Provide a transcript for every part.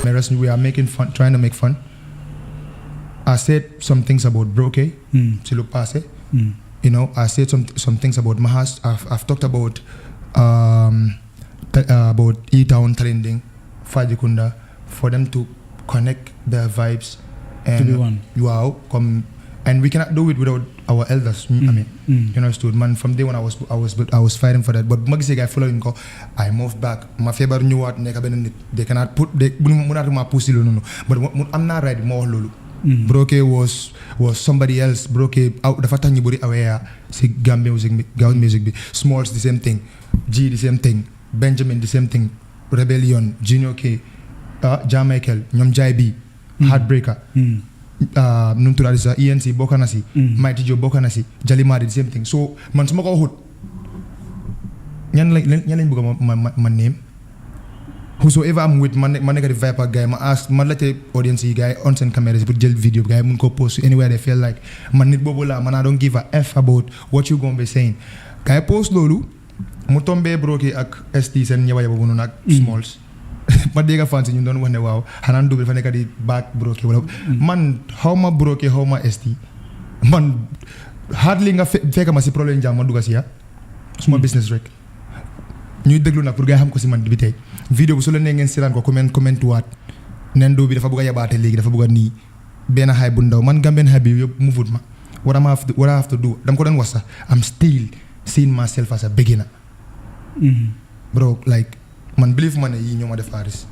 We are making fun, trying to make fun. I said some things about Broke, Silu Pase. You know, I said some things about Mahas. I've talked about E-Town trending, Fajikunda, for them to connect their vibes and to be one. Wow, and we cannot do it without our elders. I mean, you know, stood man from day when I was fighting for that. But Magisi guy following go, I moved back. My favorite knew what they cannot put they no. But I'm not right more lulu. Broke was somebody else. Broke out the fact you aware. See Gambian music, Smalls the same thing, G the same thing, Benjamin the same thing, Rebellion, Junior K, John Michael, Nyom Jaibi, Heartbreaker. Nuntura is ENC Bokanasi, Mighty Joe Bokanasi, Jalimadi the same thing. So man smoke hood. Yan my name. Whosoever I'm with, man negative Viper guy, I ask, man let the audience guy on send cameras, put gel video guy, mun go post anywhere they feel like, man need bobola, man I don't give a F about what you gonna be saying. Guy post lolu, mutombe broke ak ST sen nyawa yabo bunun ak Smalls. But they got fancy, you don't wonder wow, hanan do before the back broke. Man, how ma broke, how ma ST? Man, hardly nga fake ma si problem jam man duga siya. Small business rek. Ñu déglu nak pour gay xam ko ci man bi tay vidéo bu su la né ngeen sétane ko comment waat nen do bi dafa bëgg yabaté légui dafa bëgg ni ben hay bu ndaw man Gambian hay bi yop mu fut ma what I have to do dam ko don wax sax I'm still seeing myself as a beginner. Bro, like man believe man yi ñoma def Faris.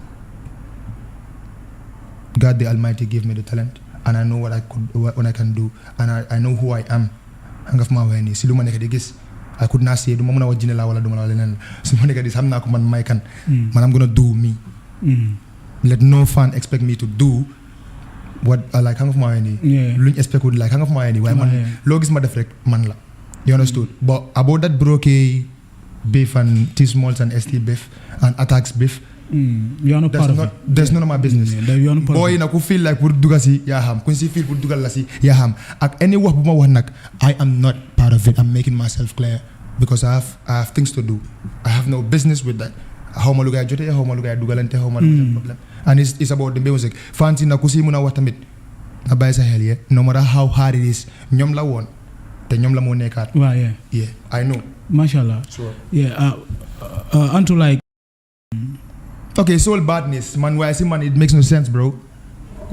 God the Almighty gave me the talent and I know what I can do and I know who I am. Hangaf ma wéni ci luma nek di gis I could not say, duma mëna wax jine la wala duma la lenen su ma nekk di xam naa ko man may kan man I'm gonna do me. Let no fan expect me to do what I like hang of my any luñ expect would like hang of my any waaye man loo gis ma def rek man la, you understood. But about that Broke beef and T-Smallz and ST beef and attacks beef, you are not part of it. There's none of my business. Boy na ku feel like pour duga si ya ham ku si feel pour dugal la si ya ham ak any wax bu ma wax nak I am not part of it. I'm making myself clear because I have things to do. I have no business with that. How ma lu gay jote how ma lu gay dugalante how ma lu problem and it's about the music. Fancy na ku si muna wax tamit na bay sa xel no matter how hard it is ñom la won te ñom la mo nekkat. Wow, yeah I know. Mashallah. Sure. Yeah unto like okay, soul badness, man. Why I say man, it makes no sense, bro.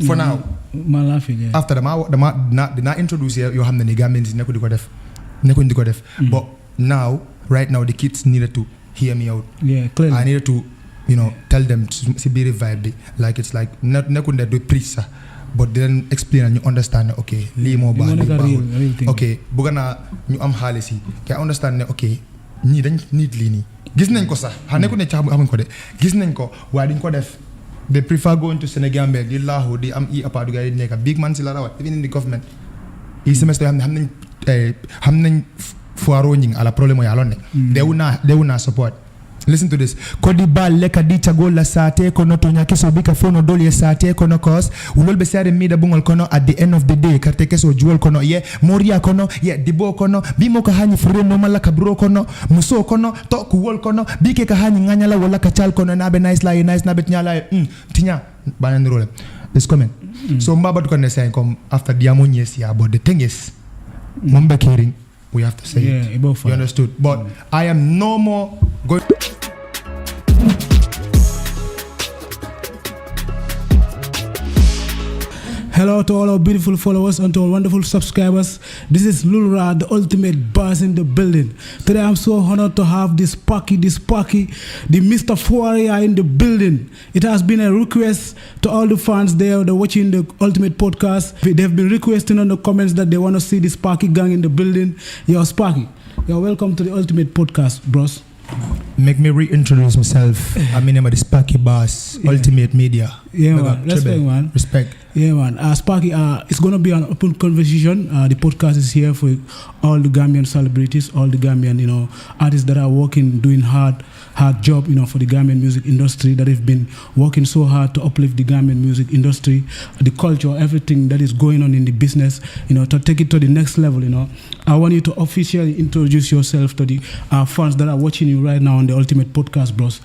For now, man laughing. Yeah. After the not introduce you have the Gambians neko def. But now, right now, the kids needed to hear me out. Yeah, clearly. I needed to, tell them to be vibe. Like it's like not do preach, but then explain and you understand. Okay, li mo ba. Okay, bugana ñu am halisi. Can understand? Okay, ni dañ need li ni. Gis nañ ko sax ha nekku ne ci xamuñ ko de gis nañ ko waaye duñ ko def. They prefer going to Senegal di laahu di am apadu gay nekk big man si la rawat even in the government i semestre xam nañ foiro ñing ala problème ya lon ne they will not support. Listen to this. Kodi bal leka di chagola sate kono tonya keso bika fono dolye sate kono cause ulol be sare mida bungol kono at the end of the day karte keso juol kono moria kono dibo kono bimo ka hani fure no mala ka bro kono muso kono to ku wol kono bike ka hani nganyala wala ka chal kono na be nice na bet nyala tinya banan role is coming. So mbaba to can say come after the amonies here but the thing is mombe caring we have to say it. You understood? But I am no more going. Hello to all our beautiful followers and to our wonderful subscribers. This is Lulra, the ultimate boss in the building. Today I'm so honored to have this Sparky, the Mr. Fourier in the building. It has been a request to all the fans there that are watching the Ultimate Podcast. They've been requesting on the comments that they want to see the Sparky gang in the building. Yo, Sparky, you're welcome to the Ultimate Podcast, bros. Make me reintroduce myself. I'm in the Sparky Boss, Ultimate Media. Yeah, man. Respect, man. Respect. Yeah, man. Sparky, it's going to be an open conversation. The podcast is here for all the Gambian celebrities, all the Gambian, artists that are working, doing hard job, for the Gambian music industry, that have been working so hard to uplift the Gambian music industry, the culture, everything that is going on in the business, to take it to the next level, I want you to officially introduce yourself to the fans that are watching you right now on the Ultimate Podcast, bros.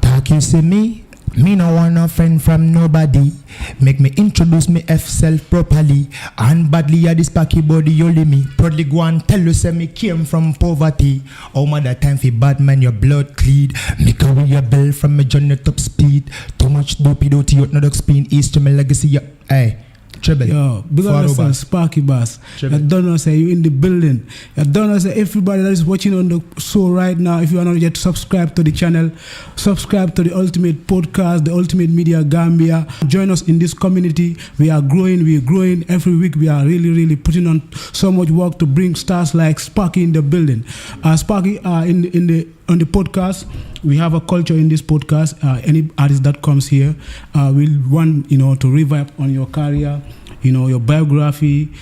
Talk you see me, Me no want no friend from nobody. Make me introduce me self properly. And badly a this Sparky body only me. Proudly go and tell you say me came from poverty. Oh mother time for bad man your blood clean. Make away your bell from me journey top speed. Too much dopey to out no dog spin. East to my legacy. Hey. Treble. Yo, because of Sparky Bass. I don't know say you in the building. I don't know say everybody that is watching on the show right now, if you are not yet subscribed to the channel, subscribe to the Ultimate Podcast, the Ultimate Media Gambia. Join us in this community. We are growing every week. We are really putting on so much work to bring stars like Sparky in the building. Sparky on the podcast, we have a culture in this podcast. Any artist that comes here will want to revive on your career, your biography,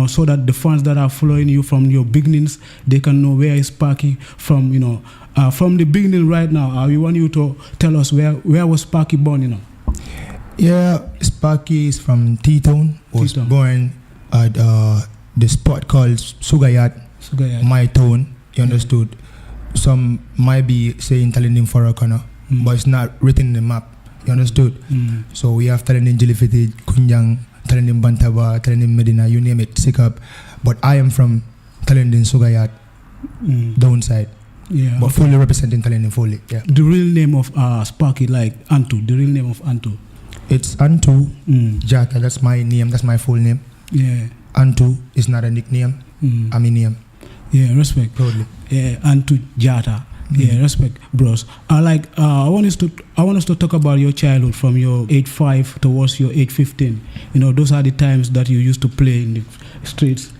so that the fans that are following you from your beginnings, they can know where is Sparky from, from the beginning right now. We want you to tell us where was Sparky born, Yeah, Sparky is from T-Town. Was born at the spot called Sugayat. My town. You understood? Some might be saying Talending for a corner, but it's not written in the map. You understood? So we have Talending Jilifiti, Kunjang, Talending Bantaba, Talending Medina, you name it, Sikap. But I am from Talending Sugayat, downside. Yeah. But fully representing Talending fully. Yeah. The real name of Sparky, like AN2, the real name of AN2. It's AN2 Jata, that's my name, that's my full name. Yeah. AN2 is not a nickname, I'm a name. Yeah, respect. Proudly. Yeah, AN2 Jata. Yeah, respect, bros. I want us to talk about your childhood from your age 5 towards your age 15. Those are the times that you used to play in the streets.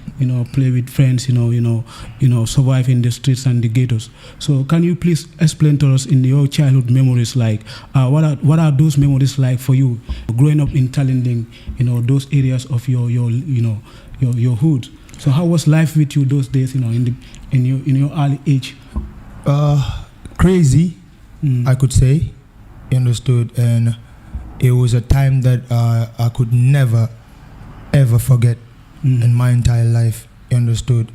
Play with friends. Survive in the streets and the ghettos. So, can you please explain to us in your childhood memories, like what are those memories like for you, growing up in Talending? Those areas of your hood. So, how was life with you those days? In your early age. Crazy, I could say. You understood, and it was a time that I could never ever forget in my entire life. You understood,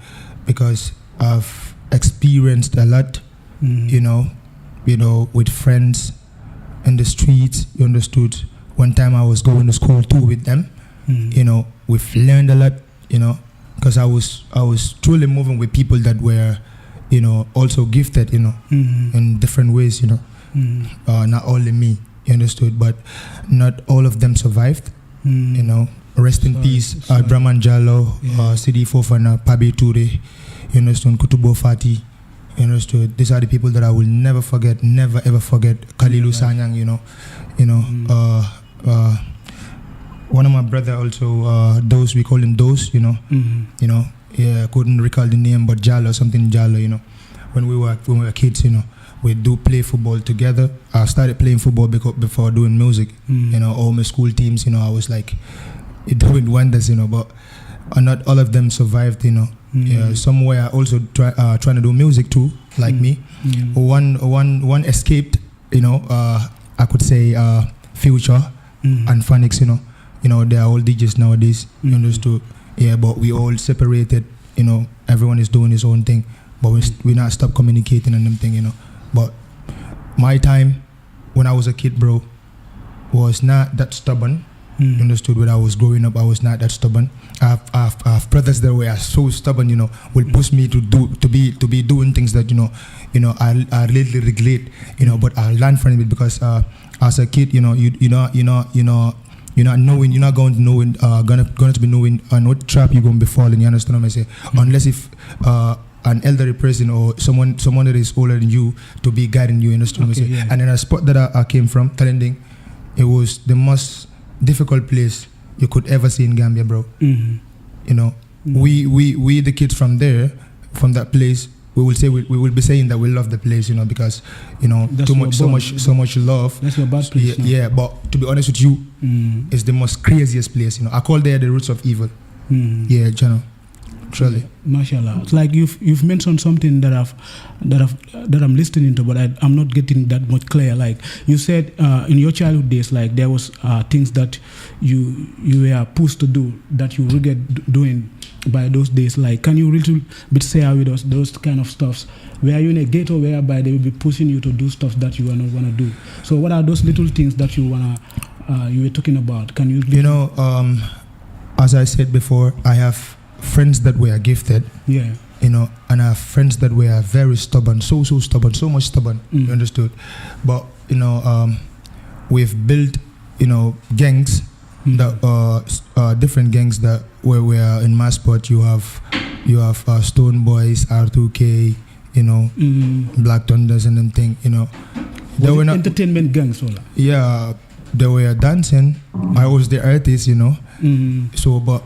because I've experienced a lot. With friends in the streets. You understood. One time I was going to school too with them. We've learned a lot. Because I was truly moving with people that were, also gifted, in different ways, not only me, you understood, but not all of them survived, Rest in peace, Brahman Jallo, Sidi Fofana, Pabi Ture, you understood, Kutubo Fati, you understood. These are the people that I will never ever forget. Kalilu Sanyang, one of my brother also, Dose, we call him Dose, I couldn't recall the name, but Jallo, something Jallo, when we were kids, we do play football together. I started playing football before doing music, all my school teams, I was like, doing wonders, but not all of them survived, Yeah, somewhere also trying to do music too, like me. One escaped, I could say Future and Phonics, they are all DJs nowadays, you understood? Yeah, but we all separated, everyone is doing his own thing, but we not stop communicating and them thing, But my time, when I was a kid, bro, was not that stubborn. You understood? When I was growing up, I was not that stubborn. I have brothers that were so stubborn, will push me to be doing things that I really regret, but I learned from it because as a kid, you're not knowing, you're not going to know, going to be knowing on what trap you're going to be falling. You understand what I say? Unless if an elderly person or someone that is older than you to be guiding you. You understand what I say? Yeah. And in a spot that I came from, Talending, it was the most difficult place you could ever see in Gambia, bro. We the kids from there, from that place, we will be saying that we love the place, because so much love. That's your bad place. Yeah, but to be honest with you, it's the most craziest place. I call there the roots of evil. Yeah, Jano. Truly. Mashallah. It's like you've mentioned something that I'm listening to, but I'm not getting that much clear. Like you said in your childhood days, like there was things that you were pushed to do that you regret doing by those days. Like, can you a little bit share with us those kind of stuffs? Were you in a ghetto whereby they will be pushing you to do stuff that you are not want to do? So what are those little things that you were talking about? Can you? You know, as I said before, I have friends that were gifted. Yeah. You know, and I have friends that were very stubborn, so stubborn, so much stubborn. You understood? But you know, we've built, you know, gangs that different gangs that were in my spot. You have Stone Boys, R2K, you know, Black Thunders and them thing. You know, they were not entertainment gangs, all. Yeah, they were dancing. I was the artist, you know. So, but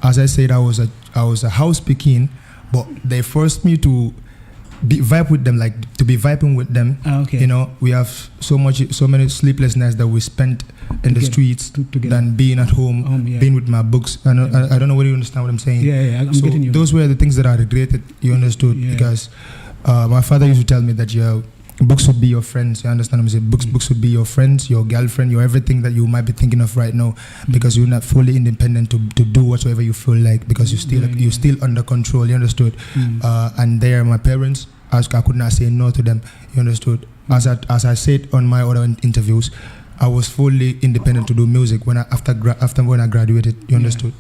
as I said, I was a house Pekin, but they forced me to vibe with them, like to be vibing with them. Okay. You know, we have so many sleepless nights that we spent in the streets than being at home, being with my books. I don't know whether you understand what I'm saying. Yeah, I'm getting you. Those were the things that I regretted. You understood? Because my father used to tell me that books would be your friends. You understand what I'm saying? Books would be your friends, your girlfriend, your everything that you might be thinking of right now, because you're not fully independent to do whatsoever you feel like, because you're still under control. You understood? And they are my parents. I could not say no to them. You understood? As I said on my other interviews, I was fully independent to do music after when I graduated. You understood?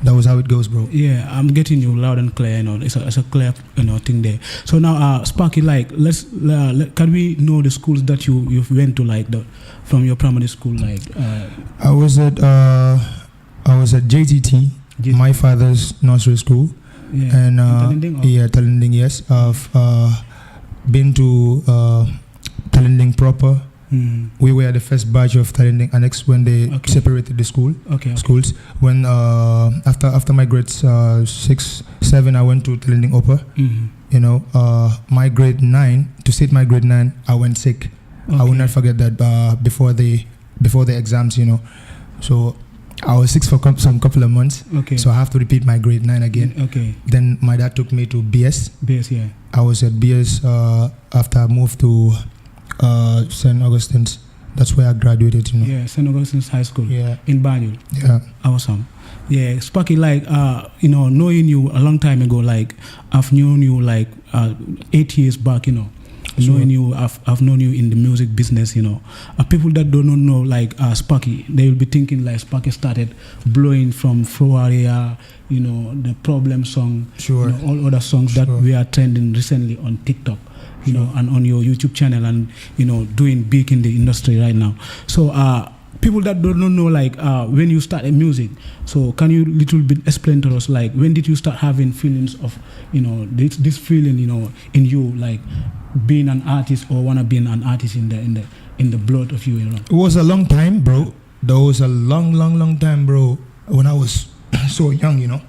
That was how it goes, bro. Yeah, I'm getting you loud and clear. You know, it's a clear, you know, thing there. So now, Sparky, like, can we know the schools that you went to, like, from your primary school, like? I was at JTT, my father's nursery school. Yeah. And Talending, Talending, yes. I've been to Talending proper. We were the first batch of Talending Annex when they separated the schools. When after my grades 6, 7, I went to Talending Upper. You know, my grade 9, to sit my grade 9, I went sick. I will not forget that before the exams, you know. So I was sick for some couple of months. So I have to repeat my grade 9 again. Then my dad took me to BS. Yeah. I was at BS after I moved to St. Augustine's. That's where I graduated, you know. Yeah, St. Augustine's High School. Yeah. In Banjul. Yeah. Awesome. Yeah, Sparky, like, you know, knowing you a long time ago, like, I've known you like 8 years back, you know. Sure. Knowing you, I've known you in the music business, you know. People that do not know, like, Sparky, they will be thinking, like, Sparky started blowing from Floria, you know, the Problem song, sure, you know, all other songs that we are trending recently on TikTok, you know, and on your YouTube channel, and, you know, doing big in the industry right now. So, people that do not know, like, when you started music, so can you little bit explain to us, like, when did you start having feelings of, you know, this feeling, you know, in you, like, being an artist or wanna being an artist in the blood of you, you know? It was a long time, bro. That was a long time, bro. When I was so young, you know.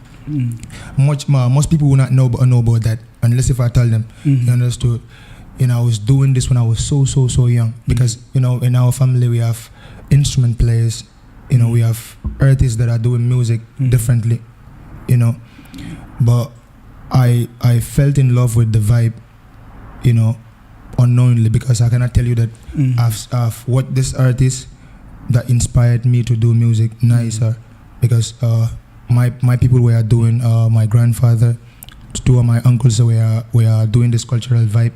Most people will not know about that unless if I tell them. You understood? You know, I was doing this when I was so young, because you know, in our family we have instrument players. You know, we have artists that are doing music differently. You know, but I felt in love with the vibe, you know, unknowingly, because I cannot tell you that I've watched this artist that inspired me to do music nicer, because my people were doing, my grandfather, 2 of my uncles were doing this cultural vibe.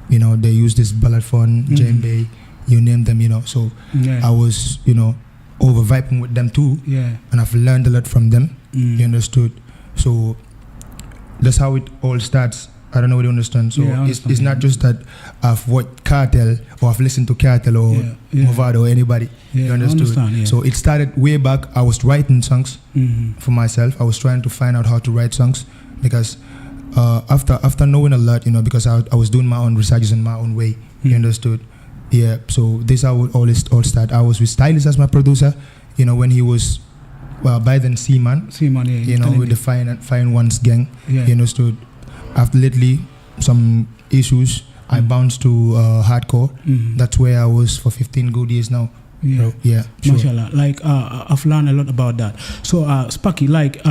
You know, they use this ballad phone, djembe, you name them, you know. So I was, you know, over vibing with them too. Yeah. And I've learned a lot from them. You understood? So that's how it all starts. I don't know whether you understand. So it's not just that I've watched Cartel or I've listened to Cartel or Movado or anybody. You understood? So it started way back. I was writing songs for myself. I was trying to find out how to write songs, because after knowing a lot, you know, because I was doing my own researches in my own way. You understood? Yeah. So this how it all started. I was with Stylist as my producer. You know, when he was by then Seaman. Yeah. You know, with the Fine Ones gang. Yeah. You understood? After lately some issues, I bounced to hardcore. That's where I was for 15 good years now. Yeah, yeah, sure. Mashallah. Like, I've learned a lot about that. So, Sparky, like,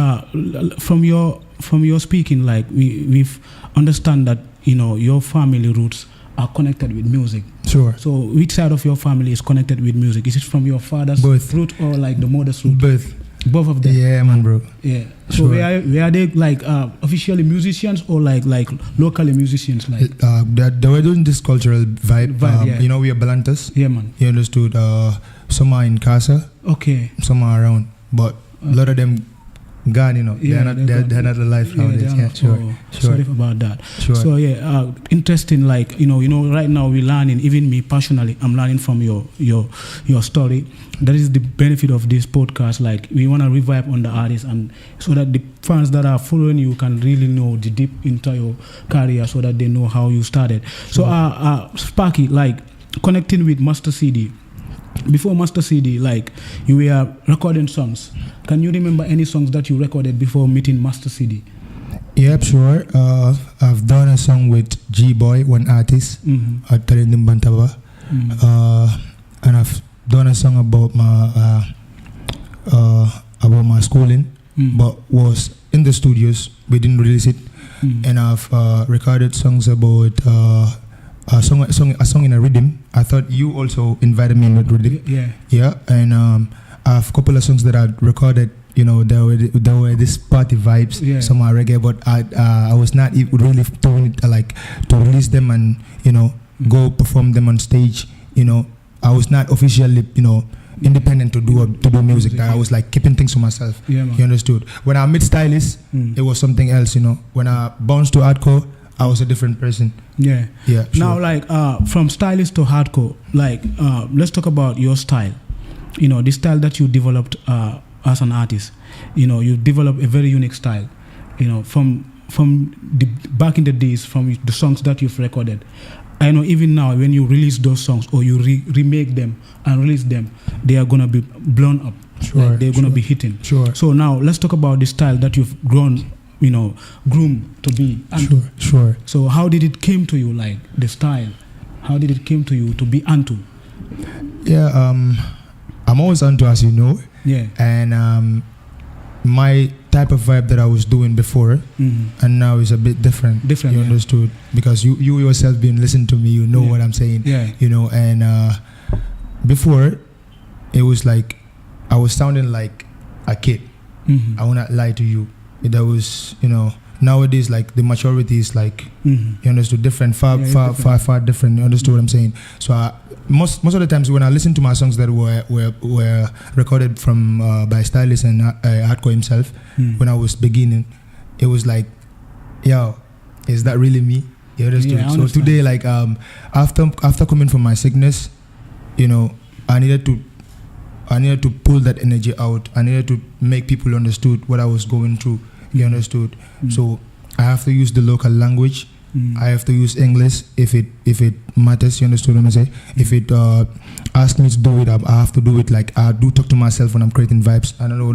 from your from your speaking, like we've understand that your family roots are connected with music. Sure. So which side of your family is connected with music? Is it from your father's root or like the mother's root? Both of them. Yeah, man, bro. Yeah. So sure. were they like officially musicians or like locally musicians? Like they were doing this cultural vibe. Yeah. We are Balantas. Yeah, man. You understood? Some are in Casa. Okay. Some are around, but a lot of them gone. Yeah, they're not alive nowadays. Yeah, sure. Sorry about that. Sure. So yeah, interesting. Like right now we're learning. Even me personally, I'm learning from your story. That is the benefit of this podcast. Like we want to revive on the artist, and so that the fans that are following you can really know the deep into your career, so that they know how you started. Sure. So Sparky, like connecting with Master CD. Before Master CD, like you were recording songs. Can you remember any songs that you recorded before meeting Master CD? Yep, sure. I've done a song with G-Boy, one artist, at Talendim Bantaba. And I've done a song about my schooling, but was in the studios. We didn't release it. And I've recorded songs about a song in a rhythm. I thought you also invited me in with rhythm. Yeah. And I have a couple of songs that I recorded. There were these party vibes. Yeah. Some are reggae, but I was not really doing it like to release them and go perform them on stage. I was not officially independent to do music. I was like keeping things to myself. Yeah, you understood? When I met Stylist, it was something else. When I bounced to hardcore, I was a different person. Yeah. Sure. Now, like from stylist to hardcore, like let's talk about your style. The style that you developed as an artist. You developed a very unique style. From the back in the days, from the songs that you've recorded. I know even now when you release those songs or you remake them and release them, they are gonna be blown up. Sure. Like they're gonna be hitting. Sure. So now let's talk about the style that you've groomed to be. Sure. So how did it came to you, like the style? How did it came to you to be AN2? Yeah, I'm always AN2, as you know. Yeah. And my type of vibe that I was doing before and now is a bit different. You understood? Because you yourself been listening to me, what I'm saying. Yeah. And before it was like I was sounding like a kid. I will not lie to you. That was, nowadays like the maturity is like you understood, different, far different. You understood what I'm saying? So most of the times when I listen to my songs that were recorded from by Stylist and Hardcore himself, when I was beginning, it was like, yo, is that really me? You understood? Yeah, so today, like after coming from my sickness, I needed to pull that energy out. I needed to make people understood what I was going through. You understood? So I have to use the local language. I have to use English if it matters. You understood what I'm saying? If it asks me to do it, I have to do it. Like I do talk to myself when I'm creating vibes. I don't know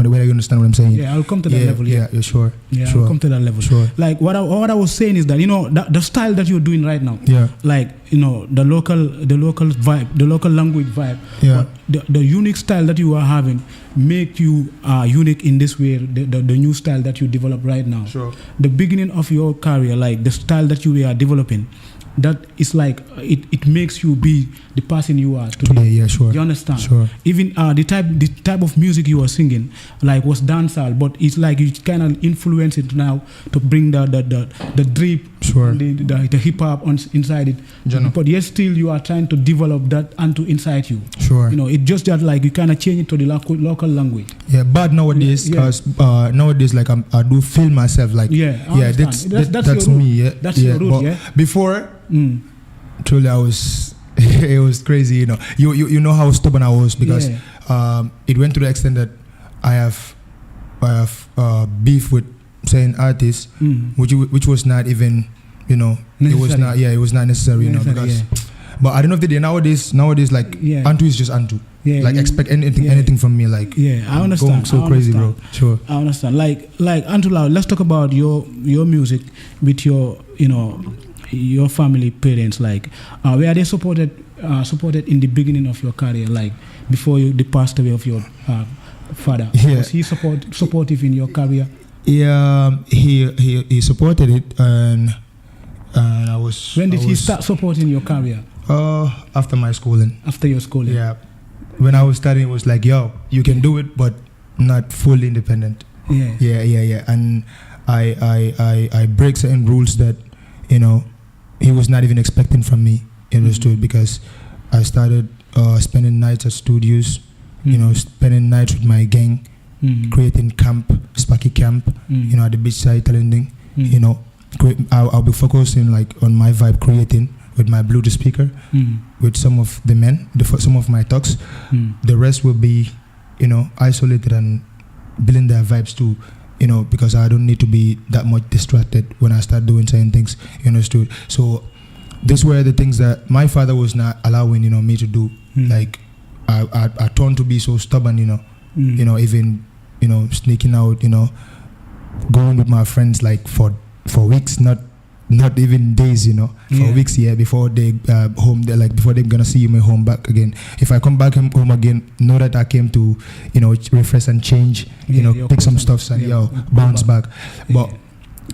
whether you understand what I'm saying. Yeah, I'll come to that level. Yeah, sure. Yeah, sure. I'll come to that level. Sure. Like what I was saying is that the style that you're doing right now. Yeah. Like the local vibe, the local language vibe. Yeah. But the unique style that you are having make you unique in this way. The new style that you develop right now. Sure. The beginning of your career, like the style that you are developing, that is like it makes you be the person you are today. Yeah, sure. You understand? Sure. Even the type of music you were singing, like was dancehall, but it's like you kind of influence it now to bring the drip, sure, the hip hop inside it. But yet still you are trying to develop that onto inside you. Sure. It just that like you kind of change it to the local language. Yeah, but nowadays, because nowadays like I do feel myself like that's me. Yeah, that's your root. Yeah. Before. Truly, it was crazy. You know how stubborn I was because it went to the extent that I have beef with certain artists, which was not even necessary. It was not necessary. Because. But I don't know if they did nowadays like AN2 is just AN2. Yeah, like expect anything from me. Like I understand. Going so crazy, bro. Sure. I understand. Like AN2, let's talk about your music with your family, parents, like were they supported in the beginning of your career, like before the passed away of your father? Yeah. Was he supportive in your career? Yeah, he supported it, and I was. When did he start supporting your career? After my schooling. After your schooling. Yeah, when I was studying, it was like, yo, you can do it, but not fully independent. Yeah. And I break certain rules that, you know, he was not even expecting from me. Understood? Because I started spending nights at studios, you know, spending nights with my gang, creating camp, Sparky camp, you know, at the beachside talenting, you know, I'll be focusing like on my vibe creating with my Bluetooth speaker, with some of the men, some of my talks. The rest will be, you know, isolated and building their vibes too, you know, because I don't need to be that much distracted when I start doing certain things. You understood? So these were the things that my father was not allowing, you know, me to do. Like I turned to be so stubborn, you know, you know, even, you know, sneaking out, you know, going with my friends like for weeks, not even days, you know, for weeks, before they before they're gonna see me home back again. If I come back home again, know that I came to, you know, refresh and change, you know, pick some stuff and bounce back. But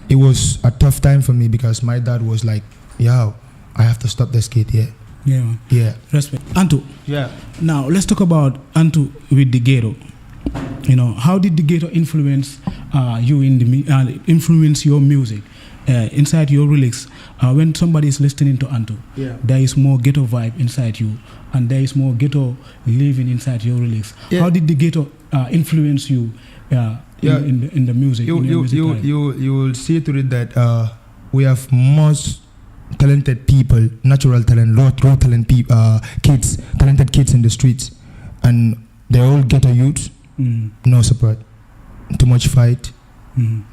it was a tough time for me because my dad was like, yo, I have to stop the skate. Yeah. Respect. Antu. Yeah. Now let's talk about Antu with the ghetto. You know, how did the ghetto influence you in the influence your music? Inside your lyrics, when somebody is listening to Antu, there is more ghetto vibe inside you, and there is more ghetto living inside your lyrics. How did the ghetto influence you in the music? You will see through it that we have most talented people, natural talent, raw talent kids, talented kids in the streets, and they're all ghetto youths. No support, too much fight,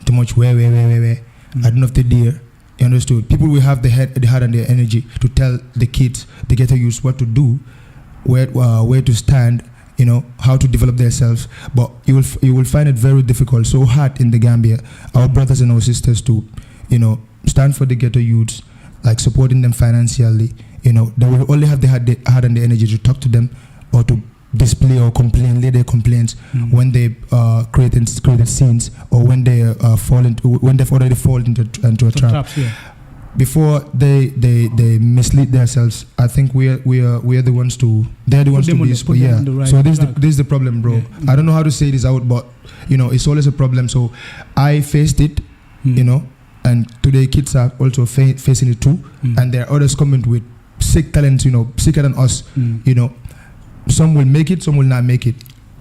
too much where. I don't know if they dare. You understood? People will have the heart and the energy to tell the kids, the ghetto youths, what to do, where to stand, you know, how to develop themselves. But you will find it very difficult, so hard in the Gambia. Our brothers and our sisters to, you know, stand for the ghetto youths, like supporting them financially. You know, they will only have the heart and the energy to talk to them or to display or lay their complaints when they created scenes or when they they've already fallen into a trap. Before they mislead themselves. I think we are the ones to. They're the ones to be. So this is the problem, bro. I don't know how to say this out, but you know, it's always a problem. So I faced it, you know, and today kids are also facing it too, and there are others coming with sick talents, you know, sicker than us, you know. Some will make it, some will not make it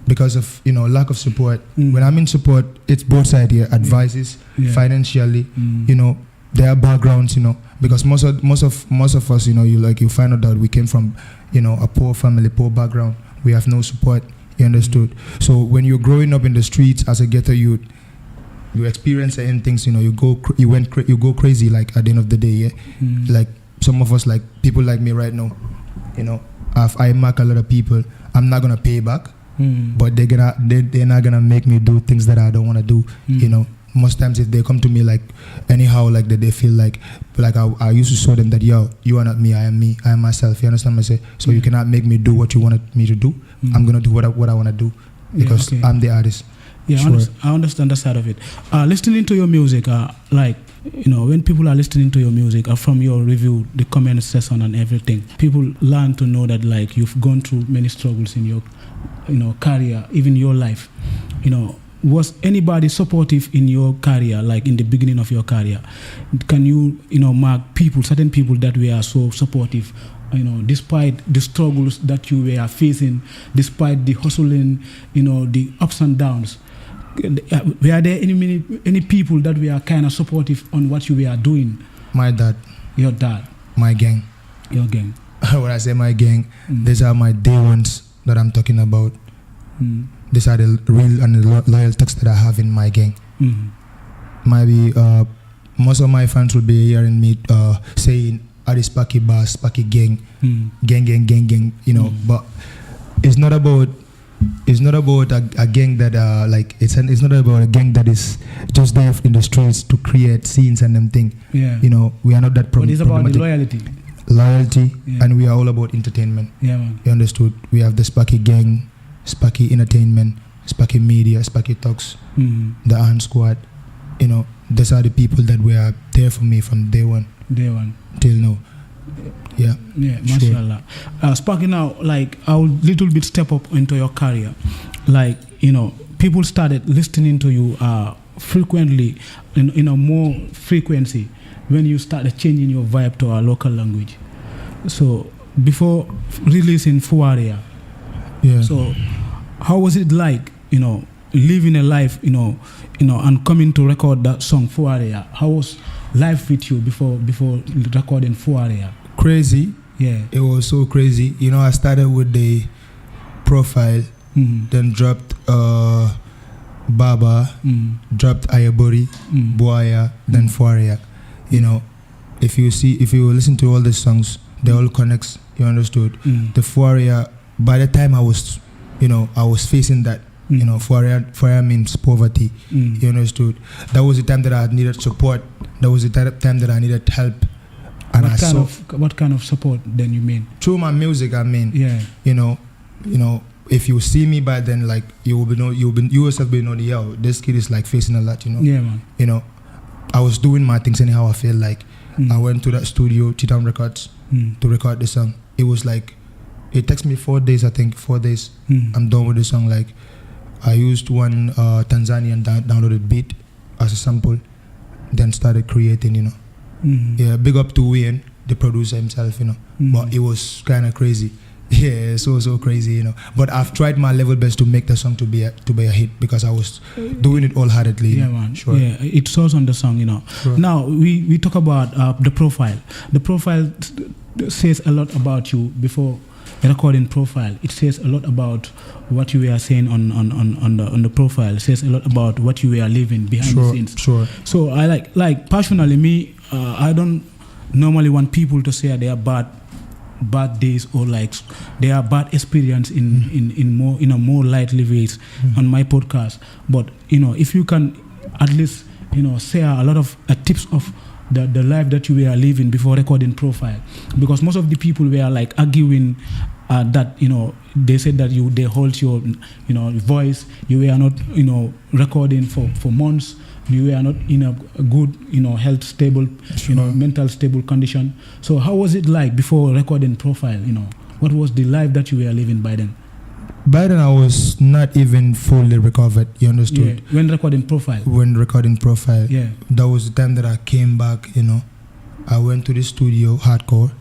because of, you know, lack of support. When I mean support, it's both sides here, advices, financially, you know, their backgrounds, you know, because most of us, you know, you find out that we came from, you know, a poor family, poor background. We have no support. You understood? So when you're growing up in the streets as a ghetto youth, you experience certain things, you know, you go crazy, like at the end of the day, like some of us, like people like me right now, you know. I mark a lot of people. I'm not gonna pay back, but they're not gonna make me do things that I don't want to do. You know, most times if they come to me like anyhow, like that, they feel like I used to show them that, yo, you are not me, I am me, I am myself. You understand what I say? So you cannot make me do what you wanted me to do. I'm gonna do what I want to do because I'm the artist. Yeah, sure. I understand that side of it. Listening to your music, like, you know, when people are listening to your music, from your review, the comment section and everything, people learn to know that, like, you've gone through many struggles in your, you know, career, even your life. You know, was anybody supportive in your career, like in the beginning of your career? Can you, you know, mark certain people that were so supportive, you know, despite the struggles that you were facing, despite the hustling, you know, the ups and downs? Were there any people that were kind of supportive on what you were doing? My dad. Your dad. My gang. Your gang. When I say my gang, these are my day ones that I'm talking about. These are the real and the loyal thugs that I have in my gang. Maybe most of my fans will be hearing me saying, "Adi Sparky Bass, Sparky gang, gang," you know. But it's not about a gang that it's not about a gang that is just there in the streets to create scenes and them thing. You know, we are not that But it's about the loyalty, and we are all about entertainment. Man. You understood? We have the Sparky gang, Sparky entertainment, Sparky media, Sparky talks, the AN squad. you know, these are the people that were there for me from day one till now. Yeah, mashallah. Sparky, now, like, I'll little bit step up into your career. Like, you know, people started listening to you frequently, in a more frequency when you started changing your vibe to our local language. So before releasing Fuaria, so how was it like, you know, living a life, you know, and coming to record that song Fuaria? How was life with you before recording Fuaria? Crazy. Yeah, it was so crazy. You know, I started with the Profile, then dropped Baba, dropped Ayabori, Buaya, then Fuaria. You know, if you listen to all the songs, they all connects. You understood? The Fuaria. By the time I was facing that. You know, Fuaria means poverty. You understood? That was the time that I needed support. That was the time that I needed help. And what kind of support then you mean? Through my music, I mean. Yeah. You know, if you see me by then, like you yourself be know, yo, this kid is like facing a lot. You know. Yeah, man. You know, I was doing my things anyhow. I feel like I went to that studio, T-Town Records, to record the song. It was like, it takes me 4 days. I think 4 days. I'm done with the song. Like, I used one Tanzanian downloaded beat as a sample, then started creating. You know. Yeah, big up to Wayne, the producer himself, you know. But it was kind of crazy. Yeah, so crazy, you know. But I've tried my level best to make the song to be a hit because I was doing it wholeheartedly. Yeah, man. Sure. Yeah, it shows on the song, you know. Sure. Now we talk about the profile. The profile says a lot about you before recording Profile. It says a lot about what you were saying on the profile. It says a lot about what you were living behind the scenes. Sure. So I like personally me, I don't normally want people to say they are bad days or like they are bad experience in a more lightly ways on my podcast. But you know, if you can at least, you know, share a lot of tips of the life that you were living before recording Profile, because most of the people were like arguing that, you know, they said that they hold your, you know, voice, you were not, you know, recording for months, you were not in a good, you know, health stable, you know, mental stable condition. So how was it like before recording Profile? You know, what was the life that you were living by then? By then I was not even fully recovered, you understood? Yeah. When recording Profile? When recording Profile. Yeah. That was the time that I came back, you know. I went to the studio, hardcore.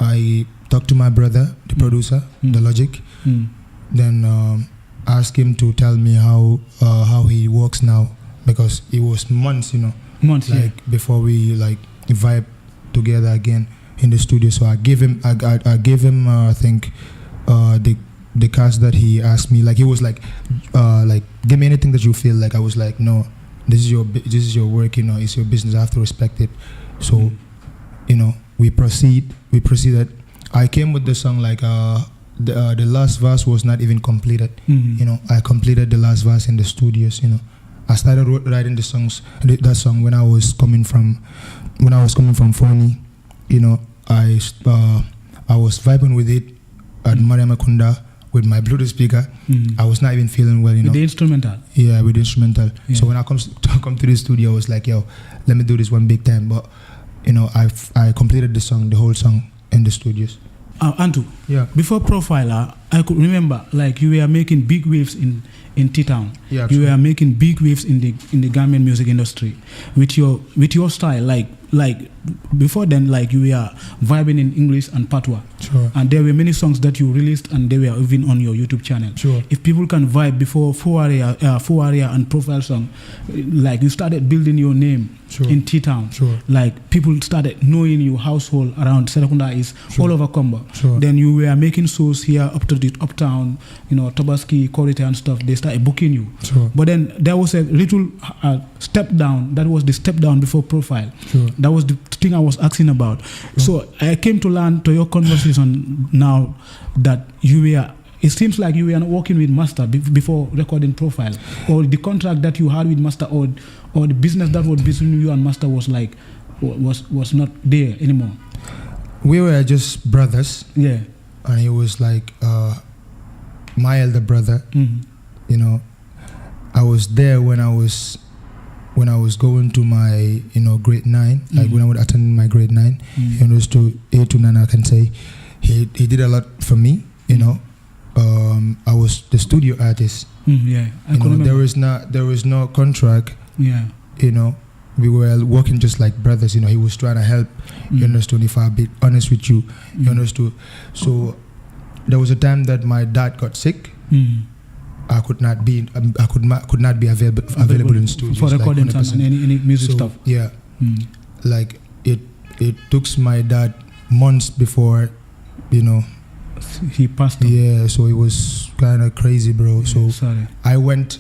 I talked to my brother, the producer, the Logic. Then asked him to tell me how he works now, because it was months, you know. Before we like vibe together again in the studio. So I gave him I think the cast that he asked me. Like he was like give me anything that you feel. Like I was like, no, this is your work, you know, it's your business, I have to respect it. So you know, we proceeded. I came with the song like the last verse was not even completed. You know, I completed the last verse in the studios. You know, I started writing that song when I was coming from Phony. You know, I was vibing with it at Mariamakunda with my Bluetooth speaker. I was not even feeling well, you know. With the instrumental? Yeah, with the instrumental. Yeah. So when I come to the studio, I was like, yo, let me do this one big time. But, you know, I completed the whole song in the studios. AN2, yeah. Before Profiler, I could remember like you were making big waves in T-Town. Yeah, you were making big waves in the Gambian music industry with your style. Like before then, like you were vibing in English and Patois. Sure. And there were many songs that you released and they were even on your YouTube channel. Sure. If people can vibe before Fuaria and Profile song, like you started building your name in T-Town. Sure. Like people started knowing your household around Serakunda is all over Combo. Sure. Then you were making shows here up to the uptown, you know, Tobaski, Korite and stuff. They started booking you. Sure. But then there was a little step down. That was the step down before Profile. Sure. That was the thing I was asking about. Sure. So I came to learn to your conversation now that you were, it seems like you were not working with Master before recording Profile, or the contract that you had with Master, or the business that was between you and Master was like was not there anymore. We were just brothers. Yeah. And he was like my elder brother. Mm-hmm. You know, I was there when I was when I was going to my grade 9, like when I would attend my grade 9, he understood 8 to 9. I can say he did a lot for me. I was the studio artist. There was no contract. We were working just like brothers. He was trying to help. You understood? If I'm being honest with you, you understood. So there was a time that my dad got sick. I could not be available in studios for recording and any music stuff. Yeah, like it took my dad months before, he passed. Yeah, so it was kind of crazy, bro. Yeah, so sorry. I went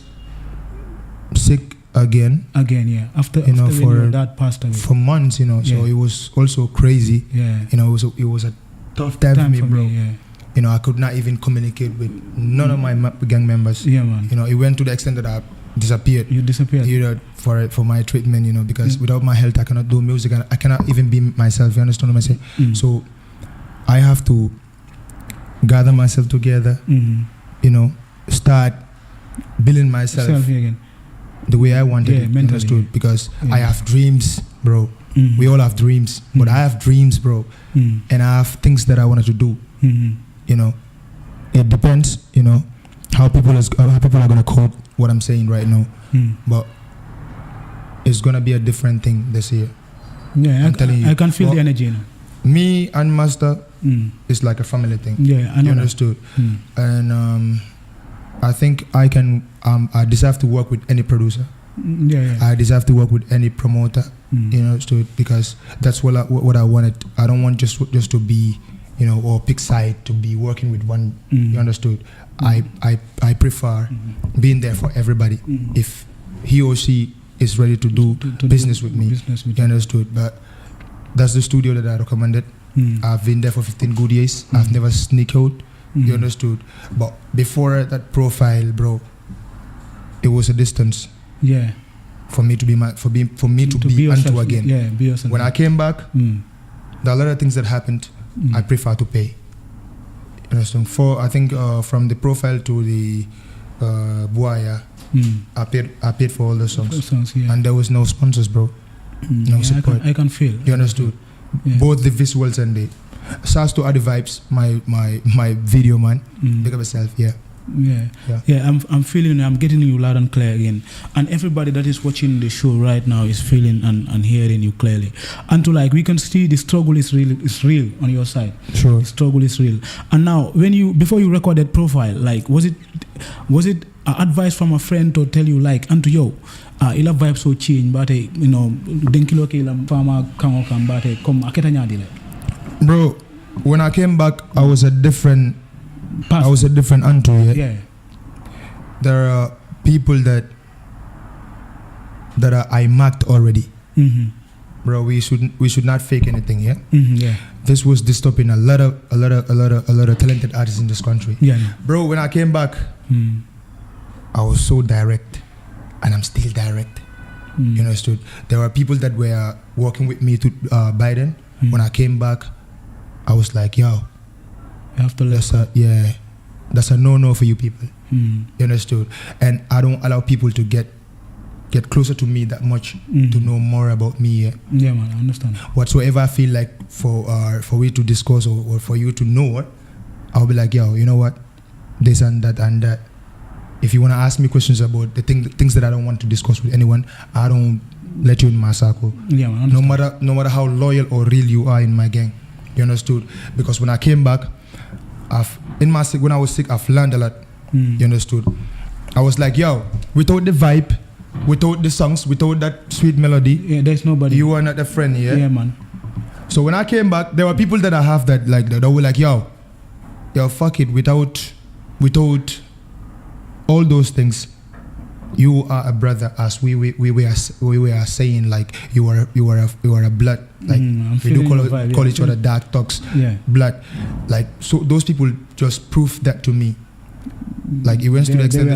sick again. Yeah. After your dad passed away for months, So it was also crazy. Yeah. It was a tough time for me, bro. Yeah. I could not even communicate with none of my gang members. Yeah, man. It went to the extent that I disappeared. You disappeared. For my treatment, because without my health, I cannot do music and I cannot even be myself. You understand what I'm saying? So I have to gather myself together. Start building myself again. The way I wanted it. Mentally, understood? Because I have dreams, bro. We all have dreams, but I have dreams, bro, and I have things that I wanted to do. It depends, how people are gonna quote what I'm saying right now. But it's gonna be a different thing this year. Yeah, I'm telling you. I can feel the energy. Me and Master is like a family thing. Yeah, I know. You understood? And I think I can. I deserve to work with any producer. I deserve to work with any promoter. Because that's what I wanted. I don't want just to be, or pick side to be working with one. You understood? I prefer being there for everybody. If he or she is ready to do business with me, you understood? But that's the studio that I recommended. I've been there for 15 good years. I've never sneaked out. You understood? But before that profile, bro, it was a distance. Yeah. For me to be AN2 again. Yeah, be yourself. When I came back, there are a lot of things that happened. I prefer to pay. You understand? I think from the profile to the Buaya, I paid for all the songs. And there was no sponsors, bro. No support. I can feel. You understood? Yeah. Both the visuals and the Shouts to Adi Vibes, my video man. Big up yourself, yeah. I'm feeling, I'm getting you loud and clear again, and everybody that is watching the show right now is feeling and hearing you clearly. And we can see the struggle is real on your side. Sure, the struggle is real. And now, before you recorded profile, like was it advice from a friend to tell you like, AN2 yo, ila vibe so change, but denkilo ke ila farmer kango kambate kom aketa nyadi le. Bro, when I came back, I was a different AN2. Yeah. There are people that I marked already. Bro, we should not fake anything. Yeah. Yeah. This was disturbing a lot of talented artists in this country. Yeah. Bro, when I came back, I was so direct, and I'm still direct. You understood? There were people that were working with me to Biden. When I came back, I was like, yo, you have to listen. That's a no-no for you people. You understood? And I don't allow people to get closer to me that much to know more about me. Yeah, man, I understand. Whatsoever I feel like for we to discuss or for you to know, I'll be like, yo, you know what? This and that and that. If you want to ask me questions about the things that I don't want to discuss with anyone, I don't let you in my circle. Yeah, man, I understand. No matter how loyal or real you are in my gang. You understood? Because when I came back, when I was sick, I've learned a lot. You understood? I was like, yo, without the vibe, without the songs, without that sweet melody, there's nobody. You are not a friend, yeah? Yeah, man. So when I came back, there were people that I have that like that were like, yo, fuck it, without all those things, you are a brother, as we were saying, like you are a blood, like we do call each other dark talks, blood, like, so those people just proved that to me. Like it went to the extent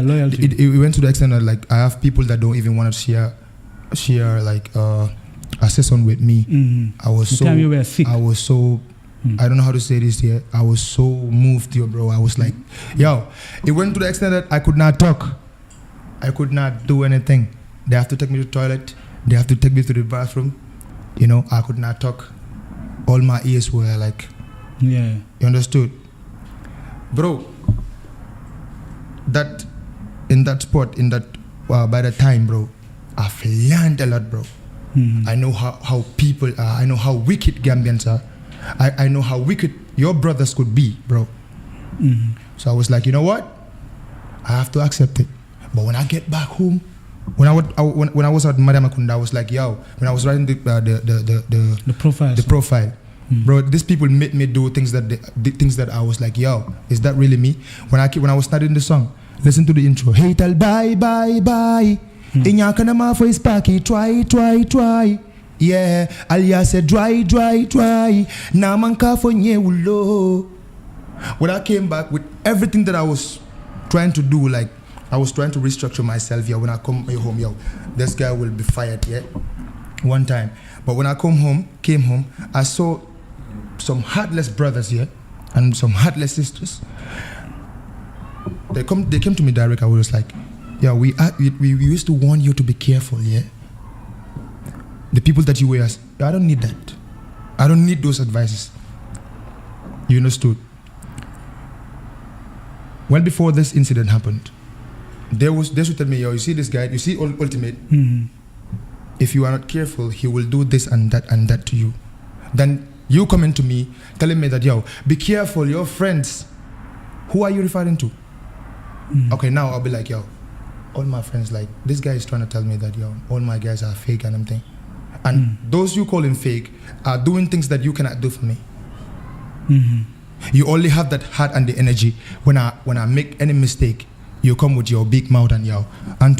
that like I have people that don't even want to share like a session with me. I was so I don't know how to say this here. I was so moved, yo, bro. I was like, yo, it went to the extent that I could not talk. I could not do anything. They have to take me to the toilet. They have to take me to the bathroom. You know, I could not talk. All my ears were like, yeah. You understood? Bro, that in that spot, in that by the time, bro, I've learned a lot, bro. I know how people are. I know how wicked Gambians are. I know how wicked your brothers could be, bro. So I was like, you know what? I have to accept it. But when I get back home, when I was at Madam Akunda, I was like, yo, when I was writing the profile, bro, these people made me do things that I was like, yo, is that really me? When I was studying the song, listen to the intro. Hey, tell bye. Inyakana for Sparky, try. Yeah, Alia said dry. Namanka for nyewulo. When I came back with everything that I was trying to do, like I was trying to restructure myself. Yeah, when I come home, yo, this guy will be fired. Yeah, one time. But when I came home, I saw some heartless brothers here and some heartless sisters. They came to me direct. I was like, yeah, we used to warn you to be careful. Yeah, the people that you were, I don't need that. I don't need those advices. You understood? Well, before this incident happened, they should tell me, yo, you see this guy, you see Ultimate. If you are not careful, he will do this and that to you. Then you coming to me telling me that, yo, be careful, your friends. Who are you referring to? Okay, now I'll be like, yo, all my friends, like, this guy is trying to tell me that, yo, all my guys are fake and everything. And those you call him fake are doing things that you cannot do for me. You only have that heart and the energy. When I make any mistake, you come with your big mouth and yo, I don't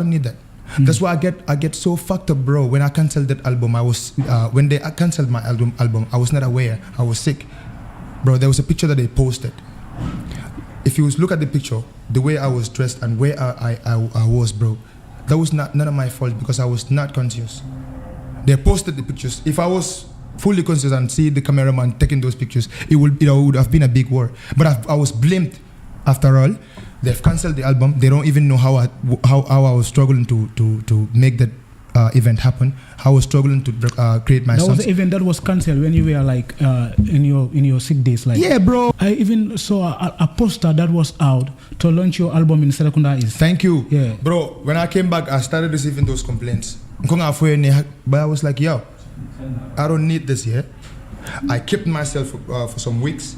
need that. That's why I get so fucked up, bro. When I canceled that album, when they canceled my album, I was not aware. I was sick, bro. There was a picture that they posted. If you look at the picture, the way I was dressed and where I was, bro, that was none of my fault because I was not conscious. They posted the pictures. If I was fully conscious and see the cameraman taking those pictures, it would have been a big war. But I was blamed. After all, they've cancelled the album. They don't even know how I was struggling to make that event happen. How I was struggling to create my songs. That was the event that was cancelled when you were like in your sick days. Like, yeah, bro. I even saw a poster that was out to launch your album in Serekunda East. Thank you, yeah, bro. When I came back, I started receiving those complaints. But I was like, yo, I don't need this here. I kept myself for some weeks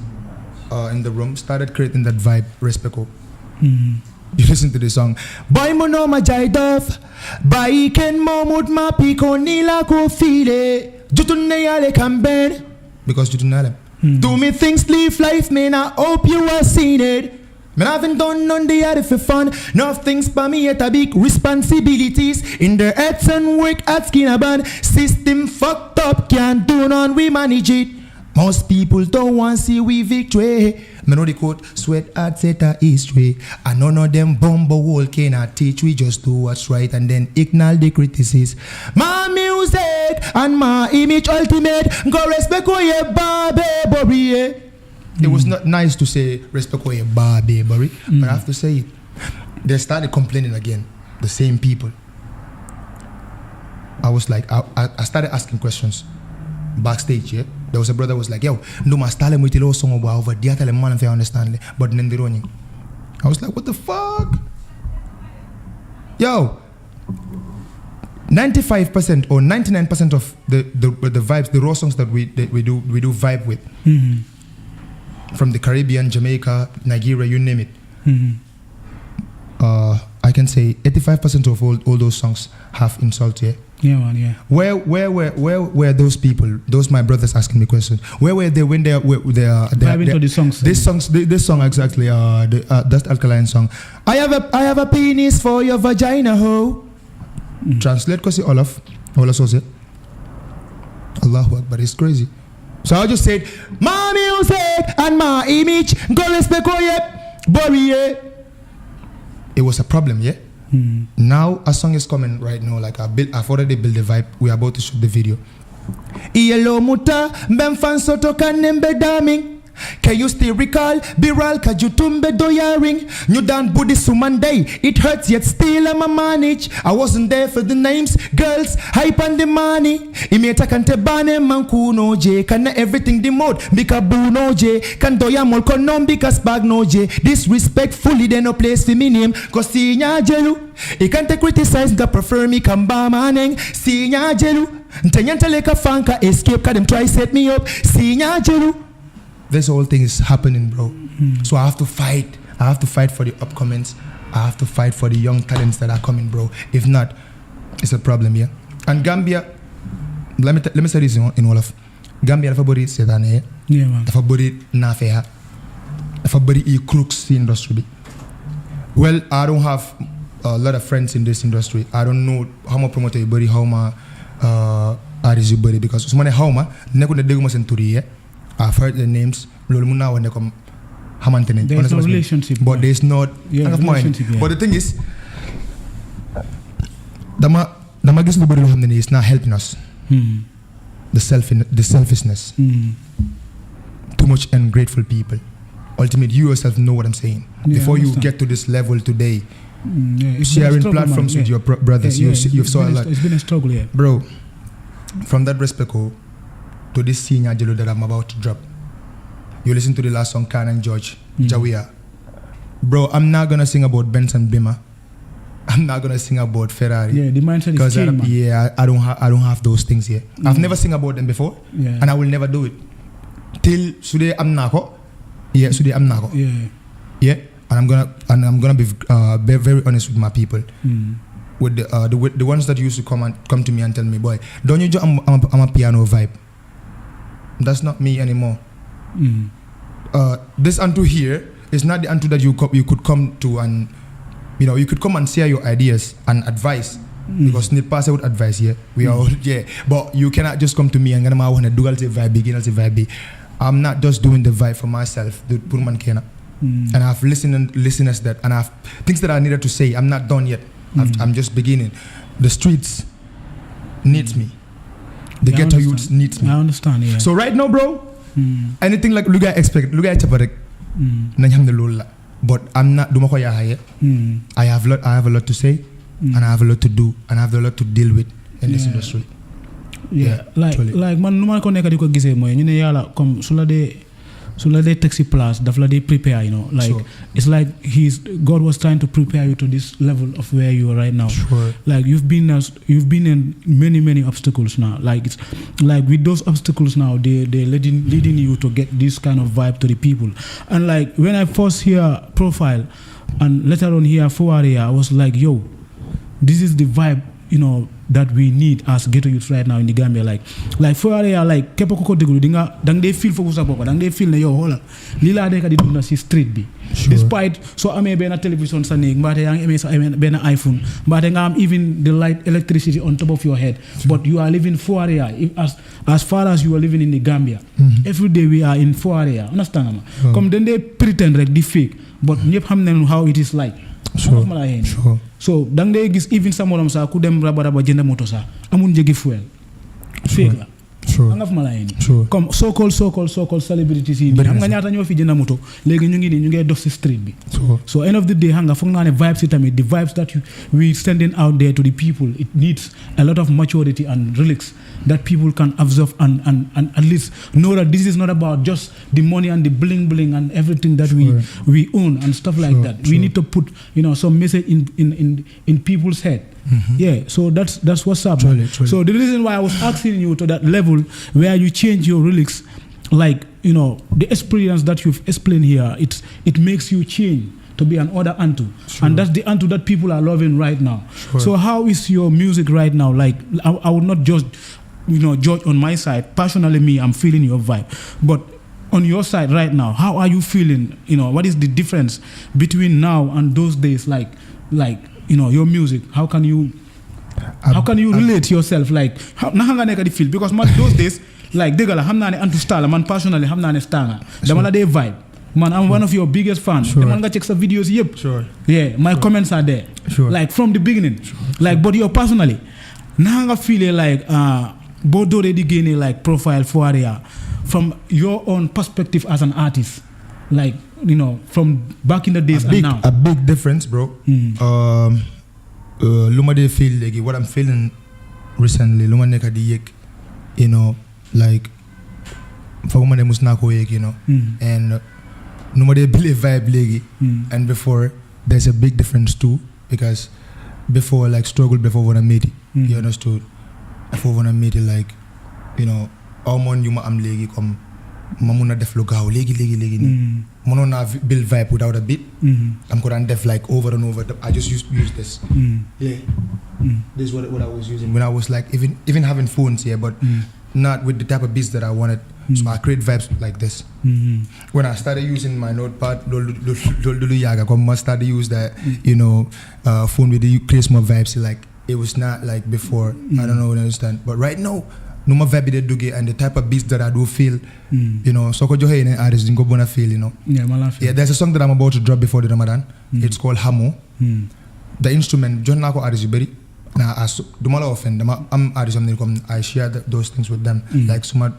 in the room, started creating that vibe, Respecto. You listen to the song. Boy mono ma jaidaf, boy ken momut ma piko nila ko file. Jutunne yale kamben, because jutunale. Do me things live life, man. I hope you are seen it. Man, I haven't done none the other for fun. Nothing's for me yet a big responsibilities. In the heads and work at skin a band. System fucked up, can't do none, we manage it. Most people don't want to see we victory. Me know the quote, sweat hard set a history. And none of them bumble wall cannot teach. We just do what's right and then ignore the criticism. My music and my image ultimate. Go respect who you Bobby. It was not nice to say respect who you Bobby, but I have to say it. They started complaining again. The same people. I was like, I started asking questions backstage, yeah. There was a brother who was like, yo, no ma style mo itilo song about over dia tell man if I understand, but nendironi. I was like, what the fuck? Yo, 95% or 99% of the vibes, the raw songs that we do vibe with. From the Caribbean, Jamaica, Nigeria, you name it. I can say 85% of all those songs have insult, yeah. Yeah, man, yeah. Where were those people? Those my brothers asking me questions. Where were they when they vibing to the songs? This song exactly. That Alkaline song. I have a penis for your vagina, ho. Translate because Olaf so say. Allahu Akbar, it's crazy. So I just said, my music and my image, go respect it was a problem, yeah. Now a song is coming right now. Like I've already built the vibe. We are about to shoot the video. Iyelo muta ben fan soto kanembe daming Can you still recall? Biral kajutumbe doyaring. New dan budi sumandai. It hurts yet still I'm a manage. I wasn't there for the names, girls, hype and the money. Imeta kante bane mankuno je. Kana everything the mode. Bika buno je. Kan doyamol konom bika spag no je. Disrespectfully they no place for me name. Cause sinya jelu. I can't criticize the prefer me kamba maneng. Sinya jelu. Ntanyanta leka fanka escape. Cause them try set me up. Sinya jelu. This whole thing is happening, bro. So I have to fight. I have to fight for the upcomings. I have to fight for the young talents that are coming, bro. If not, it's a problem here. And Gambia, let me say this in all of Gambia. Everybody say that, yeah, man. Everybody na fair. Everybody e crooks the industry. Well, I don't have a lot of friends in this industry. I don't know how much promoter you body, how much artist you body, because so many how much nekuna degu senturi. I've heard the names. There's no relationship, but there's not relationship. But the thing is, the is not helping us. The selfishness. Too much ungrateful people. Ultimately, you yourself know what I'm saying. Yeah, before you get to this level today, sharing platforms with your brothers, you've saw a lot. It's been a struggle, yeah. Bro, from that respect, to this senior jello that I'm about to drop. You listen to the last song, Khan and George, Jawia. Bro, I'm not gonna sing about Benson Bima. I'm not gonna sing about Ferrari. Yeah, the mindset is changed, man. I don't have those things here. I've never sing about them before, and I will never do it. Till today I'm nako. Yeah, today I'm nako. Yeah, and I'm gonna be very honest with my people. With the ones that used to come to me and tell me, boy, don't you I'm a piano vibe. That's not me anymore. This AN2 here is not the AN2 that you could come to, and you could come and share your ideas and advice, because need pass out advice here. We are all but you cannot just come to me and get my one dual vibe. I'm not just doing the vibe for myself. And I've listeners that, and I've things that I needed to say. I'm not done yet. I'm just beginning. The streets needs me. The ghetto youths needs me. I understand, yeah. So right now, bro, anything like look at expect, look at chaparek, but I'm not duma ko yahaye. I have a lot to say, and I have a lot to do, and I have a lot to deal with in this industry. Yeah, like man, no man ko nekk di ko gisee mooy ñu ne yàlla comme su la dee taxi place daf la dee prepare, like it's like God was trying to prepare you to this level of where you are right now. Like you've been in many obstacles now. Like it's like with those obstacles now, they're leading you to get this kind of vibe to the people. And like when I first hear Profile and later on hear Fowaria, I was like, yo, this is the vibe that we need as ghetto youths right now in the Gambia. Like for area, like kepo koko degulu dang they feel focus up, dang they feel na yo hola lila de ka di dunda si street bi. Despite so ame bena television sa nig, mbate yang ame bena iPhone, mbate nga am even the light electricity on top of your head, but you are living for area as far as you are living in the Gambia. Every day we are in for area. Understand ma? Come then they pretend like the fake, but ñepp xam nañ how it is like. Sure. So dang day gis even someone sa ku dem raba jënd moto sa amun jegi fuel fake la nga fa mala yéen comme so-called celebrities yi xam nga ñaata ñoo fi jënd moto léegi ñu ngi dox ci street bi. So end of the day xam nga foog naa ne vibes yi tamit the vibes that we sending out there to the people, it needs a lot of maturity and relics that people can absorb and at least know that this is not about just the money and the bling and everything that we own and stuff like that. We need to put some message in people's head. Yeah, so that's what's up. Truly. So the reason why I was asking you to that level where you change your lyrics, like the experience that you've explained here, it makes you change to be an other AN2, and that's the AN2 that people are loving right now. So how is your music right now? Like I would not just judge on my side. Personally, me, I'm feeling your vibe, but on your side right now, how are you feeling? What is the difference between now and those days? Like your music, how can you relate yourself? Like how nga nekk di feel, because man those days like dëgg la xam naa ne AN2 star man personally xam naa ne star nga dama la dee vibe man, I'm one of your biggest fans. Man nga check sa videos yep. Yeah, my comments are there. Like from the beginning. Like but you personally na nga feel like bo dooree di génne like Profile for area from your own perspective as an artist, like from back in the days and now. A big difference, bro. Luma de feel like what I'm feeling recently. Luma neka di yek, like for woman de musnako yek, and Luma de believe vibe legi, and before there's a big difference too because before like struggle before when I meet it, you understood. Before when I meet it, like almond you ma am legi come mamuna def lo gaaw legi mono na build vibe without a beat. I'm gonna def like over and over. I just use this. This is what I was using when I was like even having phones here, but not with the type of beats that I wanted. So I create vibes like this. When I started using my notepad, I started use that phone with the create more vibes. Like it was not like before. I don't know what I understand, but right now. No more vibe they do get and the type of beats that I do feel, so could you hear any artists didn't go bona feel, Yeah, there's a song that I'm about to drop before the Ramadan. It's called Hamo. The instrument, John Nako artist beri. Now as do mala offend I'm artist I share those things with them. Like suma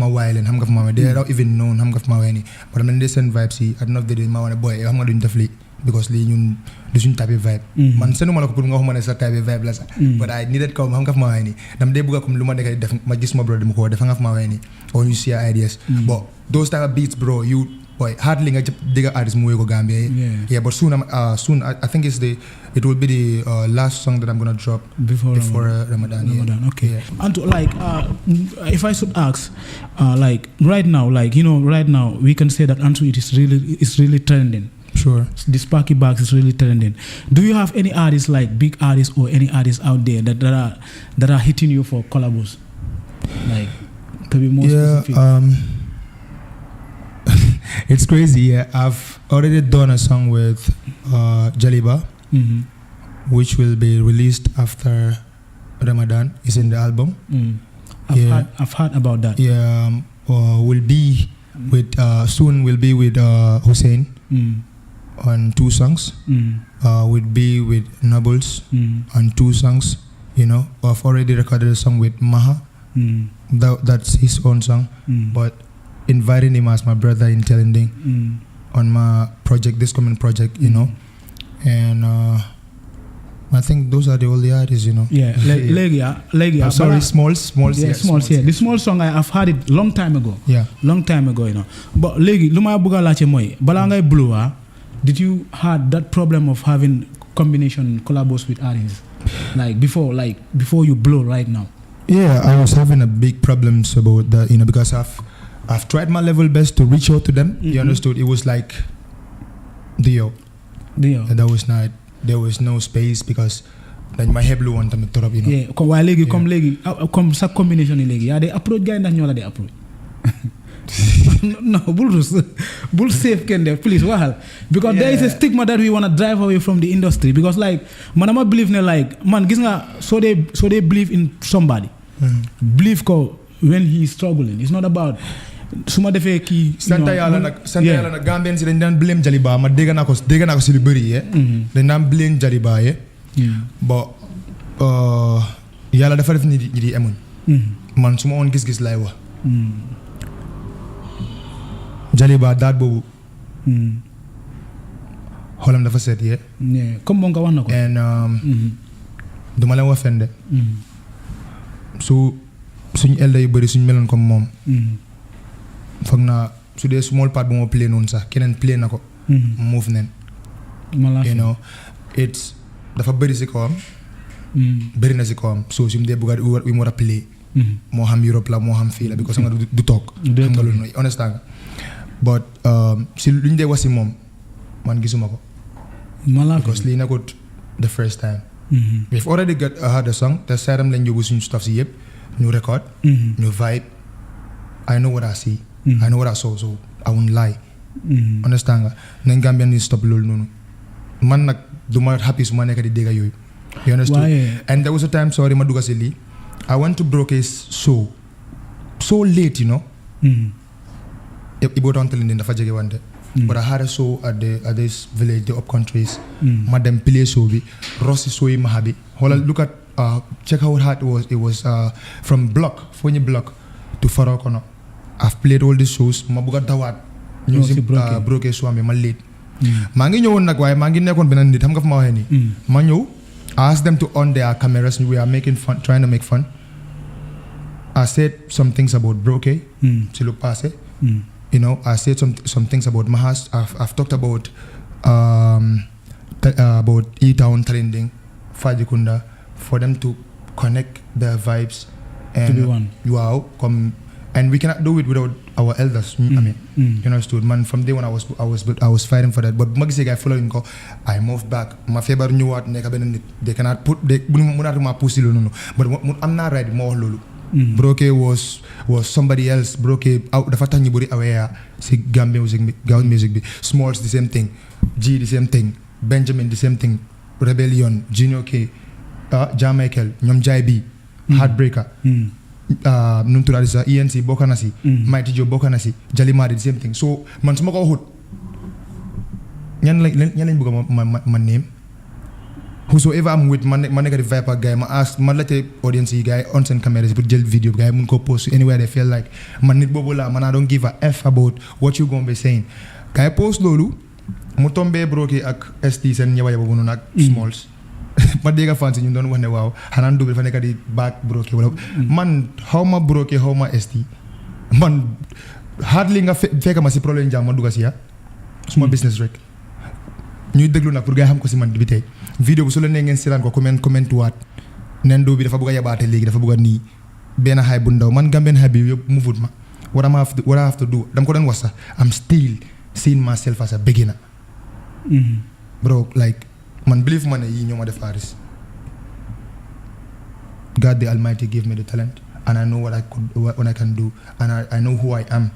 while and hamgaf mawe. They don't even know hamgaf mawe any. But I mean they send vibes see. I don't know if they did my boy, I'm gonna do it because li ñun du suñ type vibe man senuma la ko pour nga xamane sa type vibe la sax but I needed ko xam nga fa ma way ni dam day bëgg comme luma nekk def ma gis ma bro dem ko def nga fa ma way ni or you see ideas but those type of beats bro you hardly nga diga artist mu ko Gambia yeah but soon I think it will be the last song that I'm going to drop before Ramadan. Okay. Yeah. And like if I should ask like right now we can say that AN2 is really trending. Sure. The Sparky bags is really trending. Do you have any artists like big artists or any artists out there that are hitting you for collabos? Like to be more specific. It's crazy. Yeah, I've already done a song with Jaliba, which will be released after Ramadan. It's in the album. I've heard about that. Yeah, will be with soon. Will be with Hussein. On 2 songs, would be with Nubbles on 2 songs. I've already recorded a song with Maha. That's his own song, but inviting him as my brother in Telending on my project, this coming project, and I think those are the only artists, Yeah, Legi. I'm sorry, T-Smallz. Yeah, T-Smallz. Yeah, the T-Smallz song I've heard it long time ago. Yeah, long time ago, But Legi, luma buga lache moy. Balangay Blue. Did you had that problem of having combination collabos with artists, like before you blow right now? Yeah, I was having a big problems about that, because I've tried my level best to reach out to them. You understood? It was like Dio. And that was not. There was no space because like my head blew on them. Yeah, come sa combination legi. Yeah, they approach guy na nyola they approach. No, bull safe can there, please. Wahal. Because there is a stigma that we wanna drive away from the industry. Because like manama believe ne like man gisnga so they believe in somebody. Believe ko when he is struggling. It's not about suma defé ki Santa yalla nak Gambian si dañ dan blame Jaliba ma dégg na ko ci lu bari dañ dan blame Jaliba but yalla dafa def ni di amuñ man suma on gis-gis lay wax Jaliba daat boobu xolam dafa set comme bon nga wax nako and duma la wax fende suñ elda yu bari suñ melon comme mom foog naa su dee small part bu ma play noonu sax keneen play na ko move nen it's dafa bëri si kawam bëri na si kawam so su mu dee bëgg wi mu war a play moo xam Europe la moo xam fii la because nga du toog xam nga loolu noonu understand nga but si lu ñu dee wax si moom man gisuma ko because lii nekkut the first time we've already had a song te seeram lañ yóbbu suñu stuff si yëpp ñu record ñu vibe I know what I see I know what I saw, so I won't lie. Understand nga? Nañ Gambian ni stop loolu noonu. Man nag du ma happy su ma nekk di dégg yooyu. You understood? And there was a time, sorry, ma dugga si lii. I went to Broke's show so late, Ibo town Telending dafa jege wante. But I had a show at this village, the up countries. Ma dem play show bi. Rossi show yi ma habi. Look at check how hard it was. It was from block, Fonyi block to Farokono. I've played all these shows ma bëgg a dawaat ñëw si broké show am ma late maa ngi ñëwoon nag waaye maa ngi nekkoon beneen nit xam nga fa ma waxee nii ma ñëw I asked them to on their cameras we are making fun trying to make fun I said some things about broké si lu passé you know I said some things about Mahas I've talked about E-Town trending Fajikunda for them to connect their vibes and to be one. Wow, and we cannot do it without our elders. I mean, you understood, man. From day when I was fighting for that. But magisi guy following ko, I moved back. My favorite new what they cannot put they pussy no. But I'm not ready more lulu. Broké was somebody else. Broké out the fact you body aware. See Gambian music be Smalls the same thing, G the same thing, Benjamin the same thing, Rebellion, Junior K, Jah Michael, Nyom Jai B, Heartbreaker. Nuntura is ENC Bokanasi, Mighty Joe Bokanasi, Jalimari the same thing. So man smoke hood. Yan buka my name. Whosoever I'm with, man negative viper guy, man ask, man let the audience guy on send cameras, put jail video guy, man go post anywhere they feel like, man need bobola, man I don't give a f about what you gonna be saying. Guy post lolu, mutombe broké ak ST sen nyawa yabo bunu nak T-Smallz. Ma dega fancy ñu doon wax ne waaw xanaa double fa nekk di back broké wala man how ma broké how ma ST man hardly nga fekk ma si problème jam ma dugga si ya suma business rek ñuy déglu nag pour gars xam ko si man bi tey vidéo bu su la nee ngeen siraan ko comment waat nen doo bi dafa bëgg a yabaate léegi dafa bëgg a nii benn xaay bu ndaw man Gambian xaay bi yëpp mu fut ma what I have to do dama ko doon wax sax I'm still seeing myself as a beginner bro like man believe man yi ñoo ma def artist God the Almighty gave me the talent and I know what I can do and I know who I am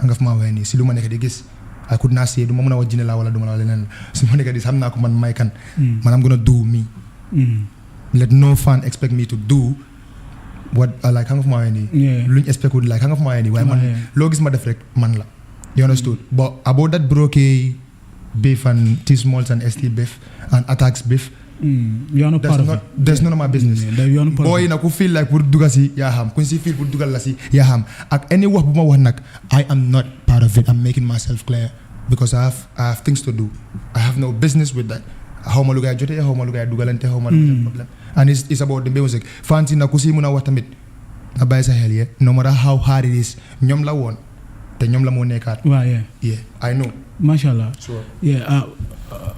nga fa ma waxee nii si lu ma nekk di gis I could not say du ma mën a wax jine laa wala du ma la leneen su ma nekk di xam naa ko man may kan man I'm gonna do me let no fan expect me to do what like xam nga fa ma waxee nii luñ expect would like xam nga fa ma waxee nii waaye man loo gis ma def rek man la you understood but about that broké beef and T-Smallz and ST beef and attacks beef you are not part of it. That's none of my business. Boy na ku feel like pour duga si yaa xam ku si feel pour dugal la si yaa xam ak any wax bu ma wax nag I am not part of it. I'm making myself clear because I have things to do. I have no business with that. How ma lu gaay jotee how ma lu gaay dugalante how ma lu problem and it's about the music fancy na ku si mun a wax tamit nga bàyyi sa xel no matter how hard it is ñoom la woon te ñoom la moo nekkaat. Wow, yeah I know. Mashallah. Sure. Yeah.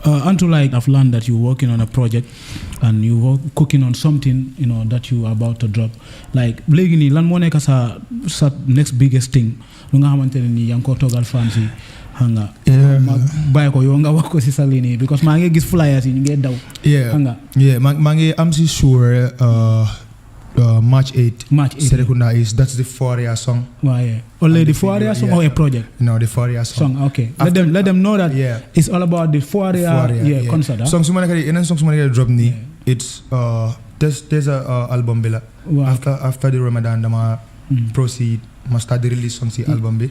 Until like I've learned that you're working on a project and you're cooking on something, you know, that you are about to drop. Like, léegi nii lan moo nekk sa next biggest thing lu nga xamante ne nii yaa ngi ko toogal fans yi xam nga. ma bàyyi ko yow nga wax ko si sa lii nii because maa ngi gis flyers yi ñu ngi daw. xam nga. maa ngi am si sure March 8. Serekunda that's the 4-year song. Wow, yeah. Only the 4-year song or a project? No, the 4-year song. Okay. Let them know that it's all about the 4-year concert. Song sumana drop ni. It's there's a album bila. Wow. After the Ramadan dama proceed must start the release song si album bi.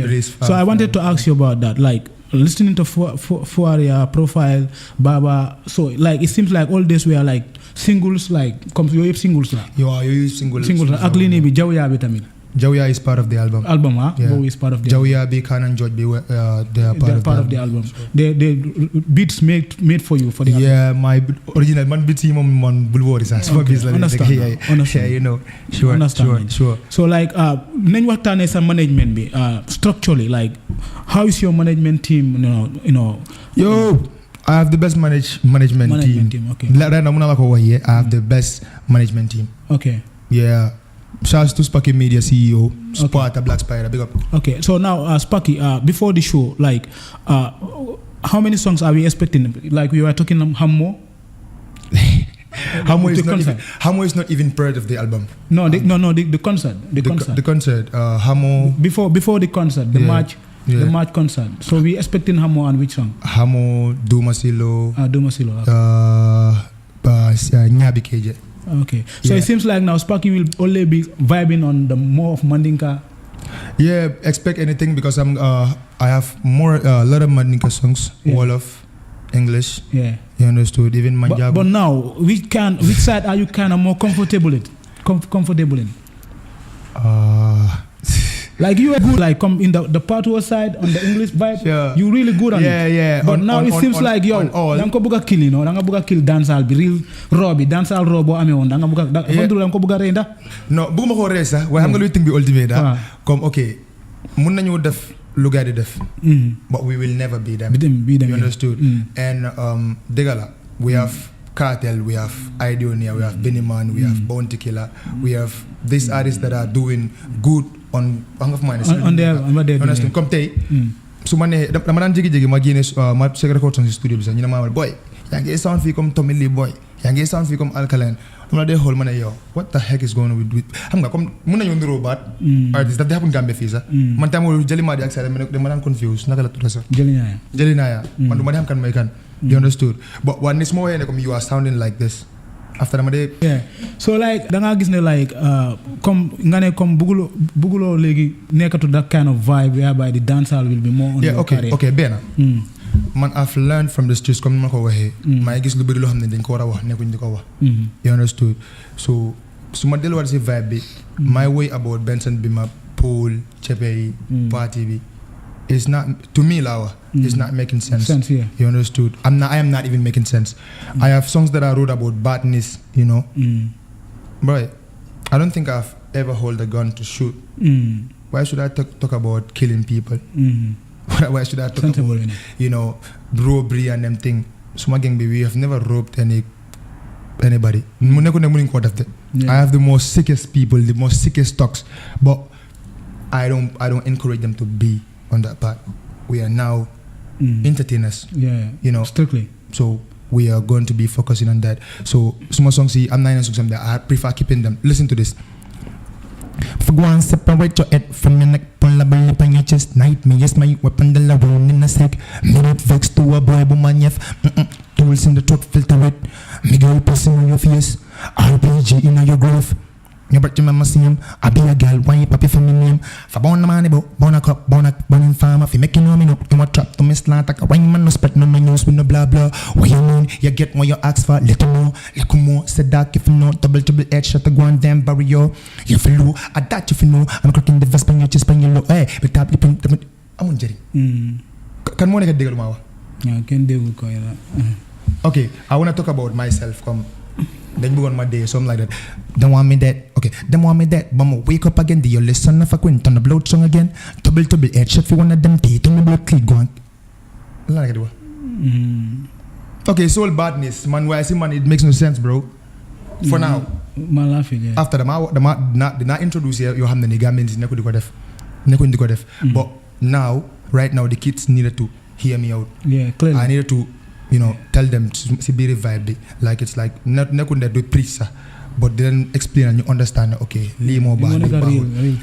Release. So I wanted to ask you about that, like listening to 4-year profile Baba. So like it seems like all this were like singles, like comme yooyu yëpp singles la. yooyu singles ak lii nii bi Jawya bi tamit. Jawya is part of the album. Boobu is part of the Jawya bi Khan and George bi they are part of the album. They beats made for you for the album. Yeah, my original man beats yi moom man bul worry sax. Understand. You know. Sure. So like nañ waxtaanee sa management bi structurally, like how is your management team, you know. Yo, I have the best management team. Okay. Right now, I have the best management team. Okay. Yeah. Shouts to Sparky Media CEO, Sparta Black Spider. Big up. Okay. So now, Sparky, before the show, like, how many songs are we expecting? Like we were talking Hammo. Hammo is not even part of the album. No, the concert. The concert. Hammo. Before the concert, the March. The March concert. So we expecting Hammo and which song? Hammo, Dumasilo. Dumasilo. Nyabi KJ. Okay. So it seems like now Sparky will only be vibing on the more of Mandinka. Yeah, expect anything because I have a lot of Mandinka songs, all of English. Yeah. You understood? Even Manjago. But now, which side are you kind of more comfortable in? Like you were good, like come in the Patois side on the English vibe. Sure. You really good on it. Yeah. But now it seems like yo, danga buga kill, you know, danga buga kill dancehall bi real raw bi dancehall raw bo amé won danga buga danga ko buga renda. No, buguma ko ree sax waaye xam nga luy think bi ultimate comme okay mun nañu def lu gaay di def. But we will never be them. You understood? And degala we have Cartel, we have Ideonia, we have Benny Man, we have Bounty Killer, we have these artists that are doing good on their understand comme tey su ma nee dama daan jégi-jégi ma génne ma secret court si studio bi sax ñu ne ma boy yaa ngi sound fii comme Tommy Lee boy yaa ngi sound fii comme Alkaline dama la dee xool ma ne yow what the heck is going on with xam nga comme mun nañu ndiroo baat artiste daf dee happen Gambia fii sax man tamit jëli maa di ak sa dama daan confuse naka la tudda sax jëli naaya man du ma dee xam kan may kan you understood but when it's more comme you are sounding like this after dama dee so like da ngaa gis ne like comme nga ne comme buguloo léegi nekkatu that kind of vibe whereby the dancehall will be more on your career. Okay benn man I've learned from the streets comme ni ma ko waxee maa ngi gis lu bëri loo xam ne dañ ko war a wax nekkuñ di ko wax you understood so su ma delluwaat si vibe bi my way about Benson bi ma Paul Chepe yi party bi it's not to me lawa it's not making sense. You understood? I am not even making sense. I have songs that I wrote about badness, you know. But I don't think I've ever held a gun to shoot. Why should I talk about killing people? Why should I talk about you know robbery and them thing? So my gang we have never robbed anybody. I have the most sickest people, the most sickest stocks, but I don't encourage them to be on that part. We are now entertainers, you know, strictly. So we are going to be focusing on that. So some songs, I'm not songs that I prefer keeping them. Listen to this. For go and separate your head from your neck, pull a belly up on your chest. Night me, yes, my weapon, the round in a sec. Minute vex to a boy, woman, yef. Tools in the truck, filter it. Me girl pressing on your face. RPG in your grove. You brought your mama see him. I be a girl, why you papi for me name? For born a money bo, born a cup, born in farmer. If you make you know me no, you a trap to me slant like a wine man no spread no news with no blah blah. What you mean? You get what you ask for, little more. Said that if you know, double edge shot the one damn barrier. You feel low, I that if you know. I'm cracking the vest when you chest when you low. Hey, but tap lipping. I'm on Jerry. Can one get digger mawa? Yeah, can do ko ila. Okay, I wanna talk about myself. Come. Then we on my day, something like that. Don't want me that. Okay, don't want me that. But I'ma wake up again. Do you listen if I quit on the blood song again? Double headshot for one of them teeth on the blood click going. Okay, soul badness. Man, why I see man, it makes no sense, bro. For now. Man laughing, yeah. After the not introduce you have the Gambians in Neku. But now, right now, the kids needed to hear me out. Yeah, clearly. I needed to, you know, tell them to be vibe, like it's like not they do preach, but then explain and you understand. Okay, li mo ba,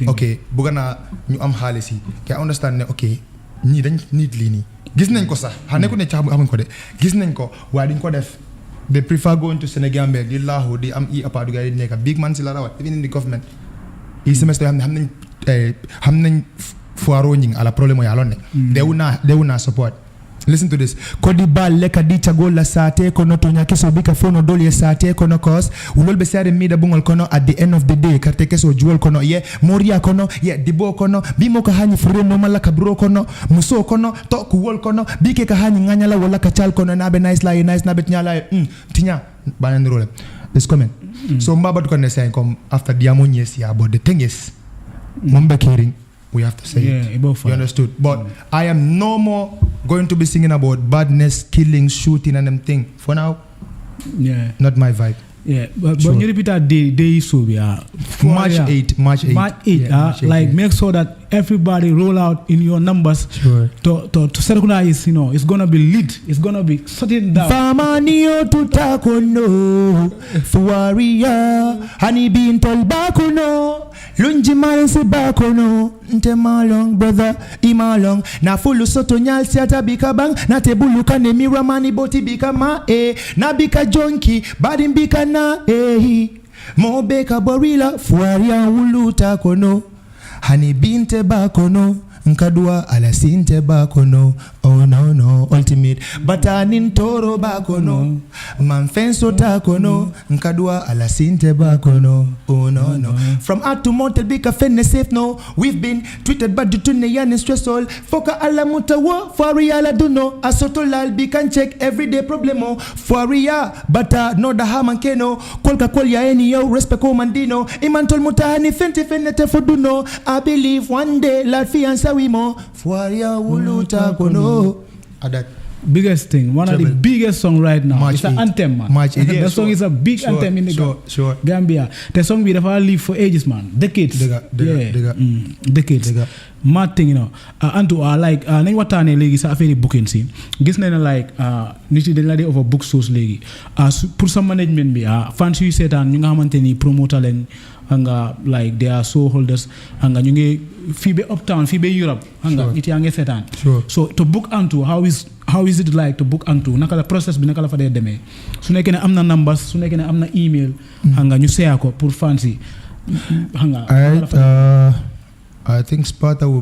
okay, bugana ñu am xaalis yi ka understand ne okay ñi dañ nit li ni gis nañ ko sax ha nekku ne xamuñ ko de gis nañ ko waaye duñ ko def. They prefer going to Senegal di laahu di am apa du gay nekk big man si la rawat even in the government i semester xam nañ foiro ñing ala problème ya lon ne they will not support. Listen to this. Kodi bal leka dita gola sate kono tonya keso bika fono doli sate kono cause ulol be sare mida bungol kono at the end of the day karte keso jewel kono moria kono dibo kono bimo ka hani freno malaka bro kono muso kono to ku wol kono bike ka hani nganyala wala ka chal kono na be nice na bet nyala tinya banan role is coming. So mbaba to kon say come after diamonies ya but the thing is mombe caring we have to say it. You understood? But I am no more going to be singing about badness, killing, shooting and them thing. For now, not my vibe. Yeah, but when you repeat that day so March 8. Like make sure that everybody roll out in your numbers to circularize, you know, it's gonna be lit, it's gonna be shutting down. Famanio tutakono Fuaria Honey bean tol bakono Lunji man se bakono Nte malong brother imalong Na fulu soto nyal siata bika bang Na tebulu kane mira mani boti bika ma Na bika jonki badim bika na Mo beka borila Fuaria uluta kono Honey bean te bakono nkadua ala sinte bakono oh no ultimate batanin toro bakono manfenso takono nkadua ala sinte bakono oh no from out to mountain bika fenne safe no we've been treated bad to ne yan stress all foka ala mutawo for real aduno asotolal bikan check everyday problemo for real bata no da hamankeno kolka kolya eni yo respect ko mandino imantol mutahani fente fenete foduno I believe one day la fianza wimo for real wuluta kono adat biggest thing, one of the biggest song right now. March it's an anthem, man. The song is a big anthem in the Gambia. The song we never live for ages, man. Decades. Decades. Mad thing, you know. Antu like nañ waxtaanee léegi sa affaire booking si gis nañ ne like nit yi dañ la dee over book shows léegi pour sa management bi fans yu seetaan ñu nga xamante ni promoter leen nga like they are show holders nga ñu ngi fii ba uptown fii ba Europe nga nit yaa ngi seetaan so to book Antu how is it like to book Antu naka la process bi naka la fa dee demee su nekkee ne am na numbers su nekkee ne am na email nga ñu seeya ko pour fans yi I think Sparta will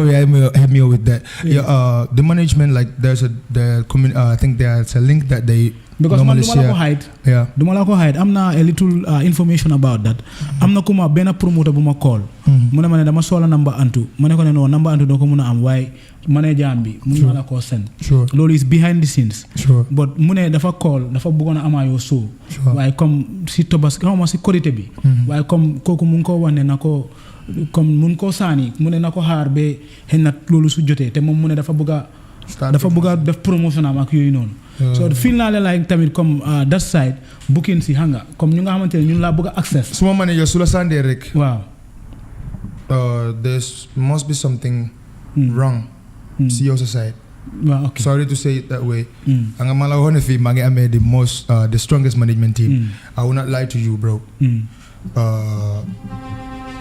help me with that. Yeah, the management, like I think there's a link that they normally share. Duma la ko hide. I'm na a little information about that. I'm na kuma bena promoter bu ma call. Muna mane dama sola number Antu. Mane ko ne no number Antu do ko muna am why manager ambi muna la ko send. Lolo is behind the scenes. But mune dafa call dafa bugona ama yo so. Why come si tobas ko si korité bi. Why come koku mun ko wane nako comme mun ko saani mu ne na ko xaar ba xëy na loolu su jotee te moom mu ne dafa bëgg a def promotion am ak yooyu noonu so feel naa leen like tamit comme that side booking si xam nga comme ñu nga xamante ne ñun laa bëgg a access suma manager su la sàndee rek waaw there must be something wrong si yow sa side waaw okay sorry to say it that way nga ma la waxoon fii maa ngi amee the strongest management team I will not lie to you bro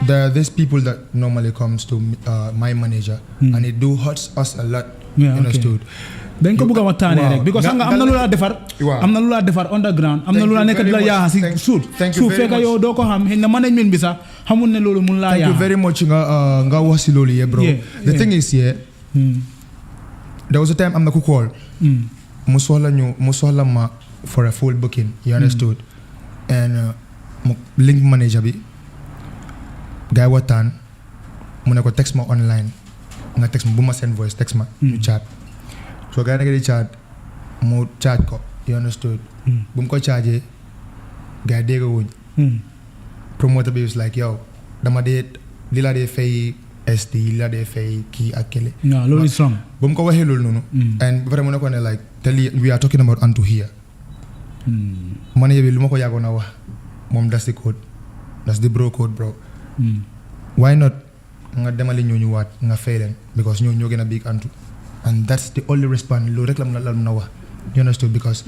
there are these people that normally comes to my manager and it do hurts us a lot. Understood? dañ ko bëgg a waxtaanee rek because am na lu la defar underground am na lu la nekk di la yaaxa si suuf fekk yow doo ko xam xëy na management bi sax xamul ne loolu mun laa yaaxa. Thank you very much nga wax si loolu bro. The thing is there was a time am na ku call mu soxla ma for a full booking, you understood, and mu link manager bi guy waxtaan mu ne ko text ma online nga text ma bu ma send voice text ma ñu chat so guy naka di chat mu chat ko, you understood, bu mu ko chargé guy dégg wuñ promoter bi was like yow dama dee li la dee fay SD li la dee fay kii ak kele loolu is wrong bu mu ko waxee loolu noonu and ba pare mu ne ko ne like te lii we are talking about Antu here manager bi lu ma ko yàggoon a wax moom that's the code, that's the bro code bro. Why not nga demali ñooñu waat nga fay leen because ñoo gën a big Antu and that's the only response loolu rek la na wax, you understood, because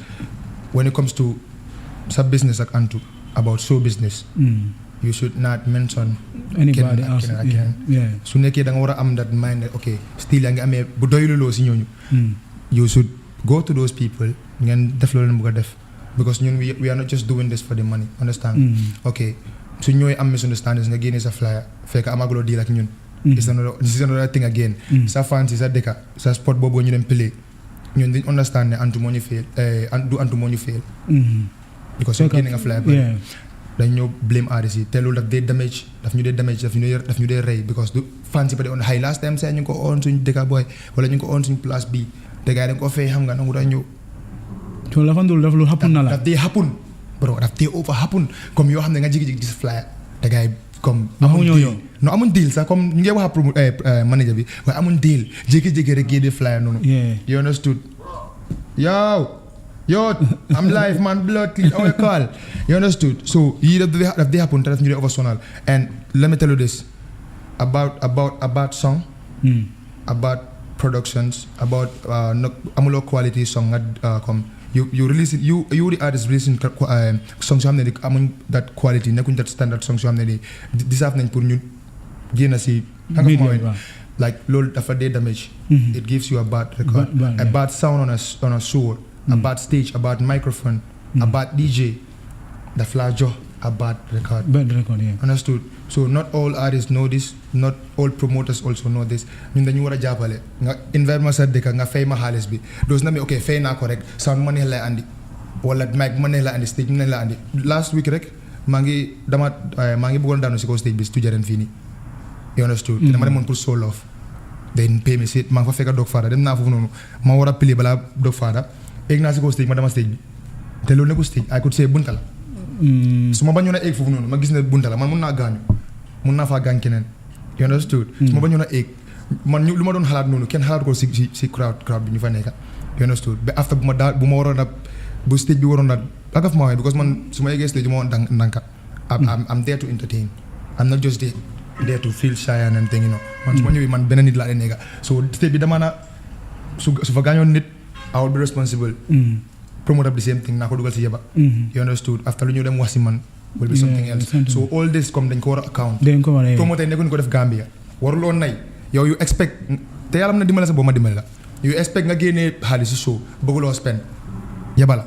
when it comes to sa business ak Antu about show business you should not mention anybody else su nekkee da nga war a am that mind okay still yaa ngi amee bu doyluloo si ñooñu you should go to those people ngeen def loolu leen bëgg a def because ñun we are not just doing this for the money, understand? Okay su ñooy am misunderstandings nga génne sa flyer fekk amaguloo deal ak ñun it's another thing again sa fancy sa dëkka sa sport boobu ñu dem play ñun dañ understand ne Antu moo ñu fail Antu moo ñu fail because su génne nga flyer ba dañ ñoo blame artist yi te loolu daf ñu dee rey because du fancy ba de on high last time say ñu ngi ko on suñ dëkka boy wala ñu ngi ko on suñ place bi te gars yi dañ ko fay xam nga nangu dañ ñëw so la fa ndul daf lu happen na la daf dee happen bro daf dee over happen comme yoo xam ne nga jigi-jigi di sa flyer te gars yi comme amuñ deal sax comme ñu ngi wax manager bi waaye amuñ deal jékki-jékki rek génne flyer noonu you understood yo I'm live man blood clean our call, you understood, so yii daf dee happen te daf ñu dee over sonal and let me tell you this about song about productions about amuloo quality song nga comme you release it, you the artist releasing songs yoo xam ne ni amuñ that quality nekkuñ that standard songs yoo xam ne ni deserve nañ pour ñu génn si like loolu dafa dee damage it gives you a bad record, a bad sound on a show, a bad stage, a bad microphone, a bad DJ daf laa jox a bad record. Yeah. Understood? So not all artists know this, not all promoters also know this. ñun dañu war a jàppale nga invite ma sa dëkk nga fay ma xaalis bi doos na mi ok fay naa ko rek sound ma neex lay andi wala mic ma neex la andi stage ma neex la andi last week rek maa ngi bëggoon daanu si kaw stage bi studio fii nii you understood dama demoon pour show love then pay me sit maa ngi fa fekk Dog Father dem naa foofu noonu ma war a pili balaa Dog Father egg naa si kaw stage ma dama stage bi te loolu nekkul stage I could say bunta la su ma bañoon a egg foofu noonu ma gis ne bunta la man mun naa faa gaañ keneen you understood su ma bañoon a egg man lu ma doon xalaat noonu kenn xalaat ko si crowd bi ñu fa nekka you understood ba after bu ma waroon a bu stage bi waroon a lack of my because man su ma eggee stage bi ma woon ndanka I'm there to entertain I'm not just there to feel shy and everything, you know. Man su ma ñëwee man benn nit laa leen nekka so stage bi dama na su fa gaañoon nit I will be responsible promote up the same thing naa ko dugal si yeba you understood after lu ñu dem wax si man will be something else so all this comme dañ ko war a account promoter nekkuñu ko def Gambia waruloon nay yow you expect te yàlla na dimbale sa boo ma dimbale la you expect nga génnee xaalis si show bëgguloo spend yeba la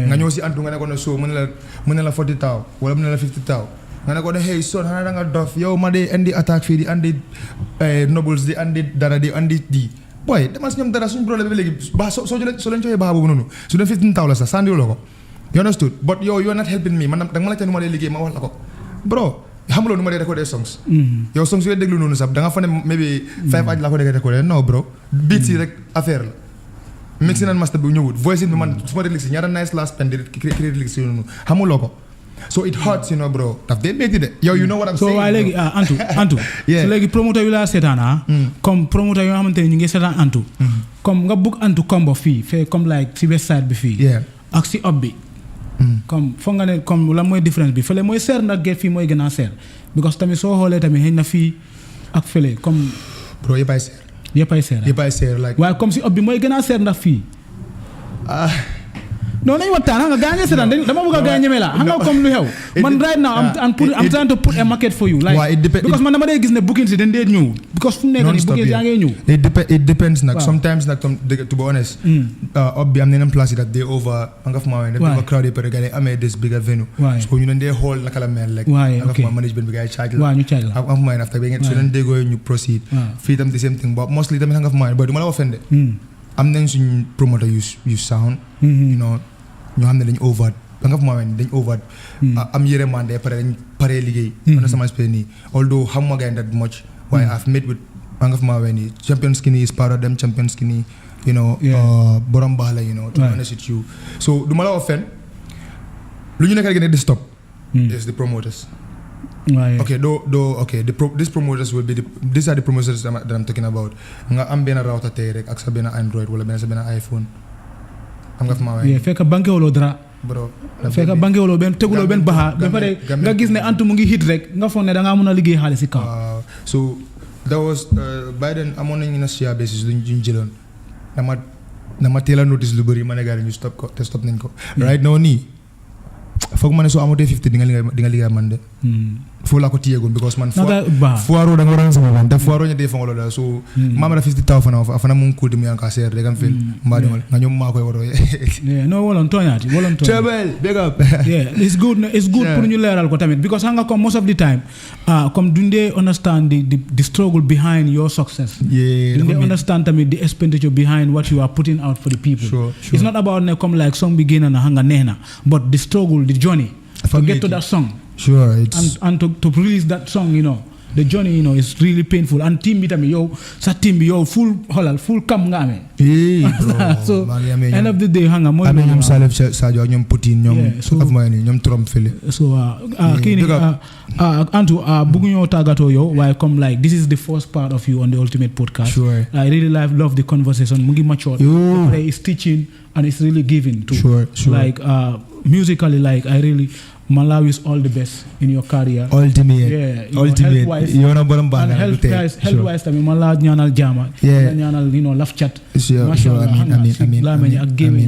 nga ñëw si antu nga ne ko ne show mu ne la 40,000 wala mu ne la 50,000 nga ne ko ne hey son xanaa da nga dof yow ma de andi attaque fii di andi nobles di andi dara di andi di boy demal si ñoom dara suñu problème bi léegi baax soo leen joxee baax boobu noonu su dee 15,000 la sax sandiwuloo ko you understood but yow you're not helping me man da nga ma laajte nu ma lay liggéey ma wax la ko bro xamuloo nu ma dee recordé songs yow songs yooyu déglu noonu sax da nga fa ne maybe 5 aj laa ko dee recordé non bro beat si rek affaire la mixing and master bi ñëwut voice bi man su ma dee si ñaata nice last pen di créer lyrics yooyu noonu xamuloo ko so it hurts you know bro daf dee métti de yow you know what I'm saying so waaye léegi antu so léegi promoteur yu laa seetaan comme promoteur yoo xamante ne ñu ngi seetaan antu comme nga bugg antu combo fii fee comme like si west side bi fii ak si up bi comme foog nga ne comme lan mooy différence bi fële mooy seer ndax get fii mooy gën a seer because tamit soo xoolee tamit xëy na fii ak fële comme bro yëppay seer like waaye comme si up bi mooy gën a seer ndax fii non nañu waxtaan xam nga gaa ngi seetaan dama bëgg a gaa ñeme la xam nga comme lu xew man right now I'm trying to put a market for you like because man dama dee gis ne bookings yi dañ dee ñëw because fu mu nekk nii bookings yaa ngay ñëw it depends nag sometimes nag to be honest up bi am na yeneen place yi that they over nga fa maa dafa over crowd yi pare gaa yi amee this bigger venue so ñu leen dee xool naka la mel like nga fa maa management bi gaa yi charge la ñu charge la am fa maa after bi ngeen so leen déggoo ñu proceed fii tam the same thing but mostly tamit nga fa maa boy du ma la offende am nañ suñ promoter yu sound you know ñoo xam ne dañ over ba nga fa maa dañ over am yërmande pare dañ pare liggéey man sama spé nii although xamuma gaay that much waaye I've met with ba nga fa maa nii champion skinny is part of them champion skinny you know borom baax la you know to be honest with you so du ma la offend lu ñu nekk rek ne di stop is the promoters okay these promoters will be these are the promoters that I'm talking about nga am benn router tey rek ak sa benn Android wala sa benn iPhone xam nga fa maa fekk banque wolo dara bro fekk banque wolo benn teguloo benn baaxa ba pare nga gis ne antu mu ngi hit rek nga foog ne da ngaa mën a liggéey xaalis si kaw so that was by then amoon nañu na share basis luñ jëloon dama teel a notice lu bëri ma ne gars yi ñu stop ko te stop nañ ko right now nii foog ma ne soo amatee 50 di nga liggéey man de foo laa ko tiyegoon because man foiro da nga waran sama man te foiro ñe defo ngolo da so mama da 50,000 fana mun kulti mi anka ser de kan fil mbadi wal nga ñom ma koy waro no wolon toñati Trebel big up it's good pour ñu leral ko tamit because hanga comme most of the time comme dunde understand the struggle behind your success dunde understand tamit the expenditure behind what you are putting out for the people sure. It's not about ne comme like song begin na hanga nehna but the struggle the journey to get to that song. Sure, it's and to release that song, you know, the journey, you know, is really painful. And team bitami yo, sa team yo full halal, full kam ngame. So end of the day, hanga mo. Ame nyom salef sajo nyom Putin nyom of money nyom Trump fele. So kini Antu bugunyo tagato yo. Why come like this is the first part of you on the Ultimate Podcast. Sure. I really love the conversation. Mungi mature. The play is teaching and it's really giving too. Sure. Like musically, like I really. Malawi is all the best in your career. Ultimate. Health-wise. You know what and health-wise, tami Malawi ñaanal jama. Ñaanal love chat.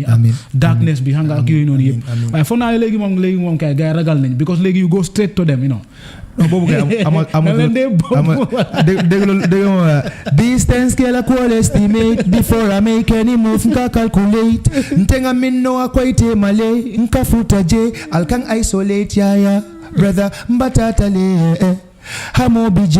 Amin. Darkness bi hanga ak yoy non yeb. Waaye fo na legi mom kay gaay ragal nañ because legi you go straight to them, you know. No bobu kay distance scale equal estimate before I make any move nka calculate ntenga min no akwaite male nka futa je alkan isolate ya brother, Batatale. Hamo BJ,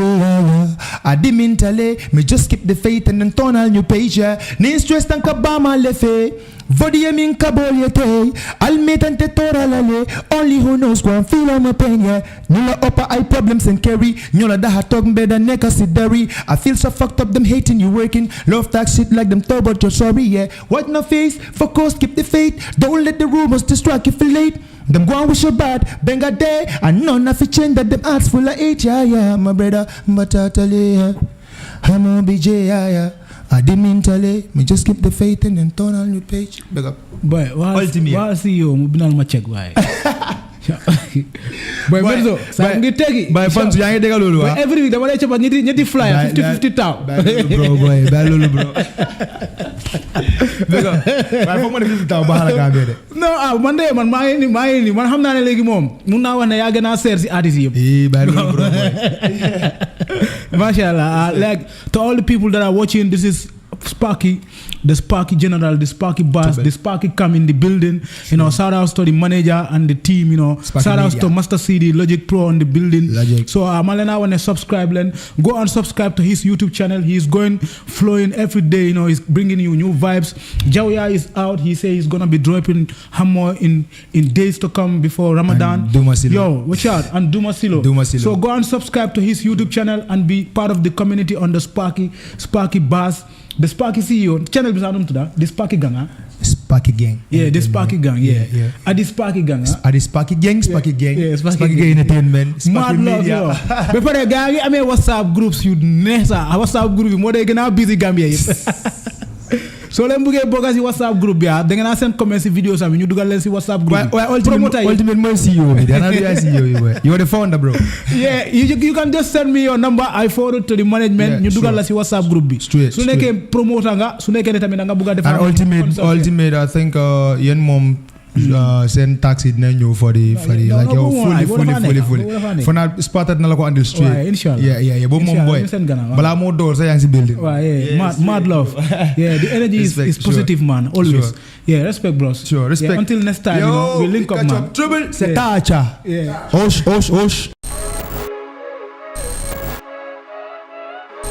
Adimintale, me just keep the faith and then turn on new page. Nin stress and kabama lefe, Vodiamin kaboliete, I'll meet and tetora lale, only who knows go and feel on my pain. Nula upper eye problems and carry, Nula da hat talk better neka sidari. I feel so fucked up, them hating you working, love that shit like them talk but you're sorry, yeah. What no face, focus, keep the faith, don't let the rumors distract you feel late. Them go and wish you bad, bang a day, and none of it change that them hearts full of hate, yeah, my brother, Batatale, Hamo BJ, yeah. I didn't mean to lay, me just keep the faith and then turn on your page. Big up. Boy, what see you? Mubin al ma check, boy. Boy, Benzo, sa ngi tegi. Boy, fans yaa ngi dégg loolu wa. Every week dama lay chapa ñetti flyer 50-50 taw. Bro, boy, ba loolu bro. Big up. Waaye foog ma def 50 taw baax la Gambia de. Non, man de man maa ngi nii man xam naa ne léegi moom mun naa wax ne yaa gën a seer si artiste yëpp. Ba loolu bro, boy. Mashallah, like to all the people that are watching, this is Sparky, the Sparky General, the Sparky Boss, the Sparky come in the building. You know, shout outs to the manager and the team. You know, shout outs to Master CD, Logic Pro on the building. Logic. So Malena want to subscribe, then go and subscribe to his YouTube channel. He's going flowing every day. You know, he's bringing you new vibes. Jawya is out. He say he's gonna be dropping Hammer in days to come before Ramadan. Yo, watch out, and Dumasilo. So go and subscribe to his YouTube channel and be part of the community on the Sparky Boss. The Sparky CEO channel bisa num tuda the Sparky gang. Sparky gang. Yeah, the Sparky gang. Yeah. At the Sparky gang. At the Sparky gang. Yeah, Sparky gang entertainment. Mad love yo. Before the gang, I mean WhatsApp groups you nessa. WhatsApp group more they gonna busy Gambia. So leen bëggee bokk si WhatsApp group bi da ngeen a send comments si videos am ñu dugal leen si WhatsApp group. Ultimate mooy CEO bi dana du CEO yi boy. You're the founder bro. Yeah, you can just send me your number. I forward to the management. ñu dugal la si WhatsApp group bi. Su nekkee promoter nga su nekkee tamit nga bëgg a def. And ultimate I think yéen moom send taxi dina ñëw for the like yow fully for now spotted na la ko andil straight. Inshallah. Yeah boobu moom boy balaa moo door sa yaa ngi si building. Mad love. Yeah, the energy is positive man always. Yeah, respect bros. Sure, respect. Until next time, we link up man. Trouble c'est tacha. Yeah. Osh.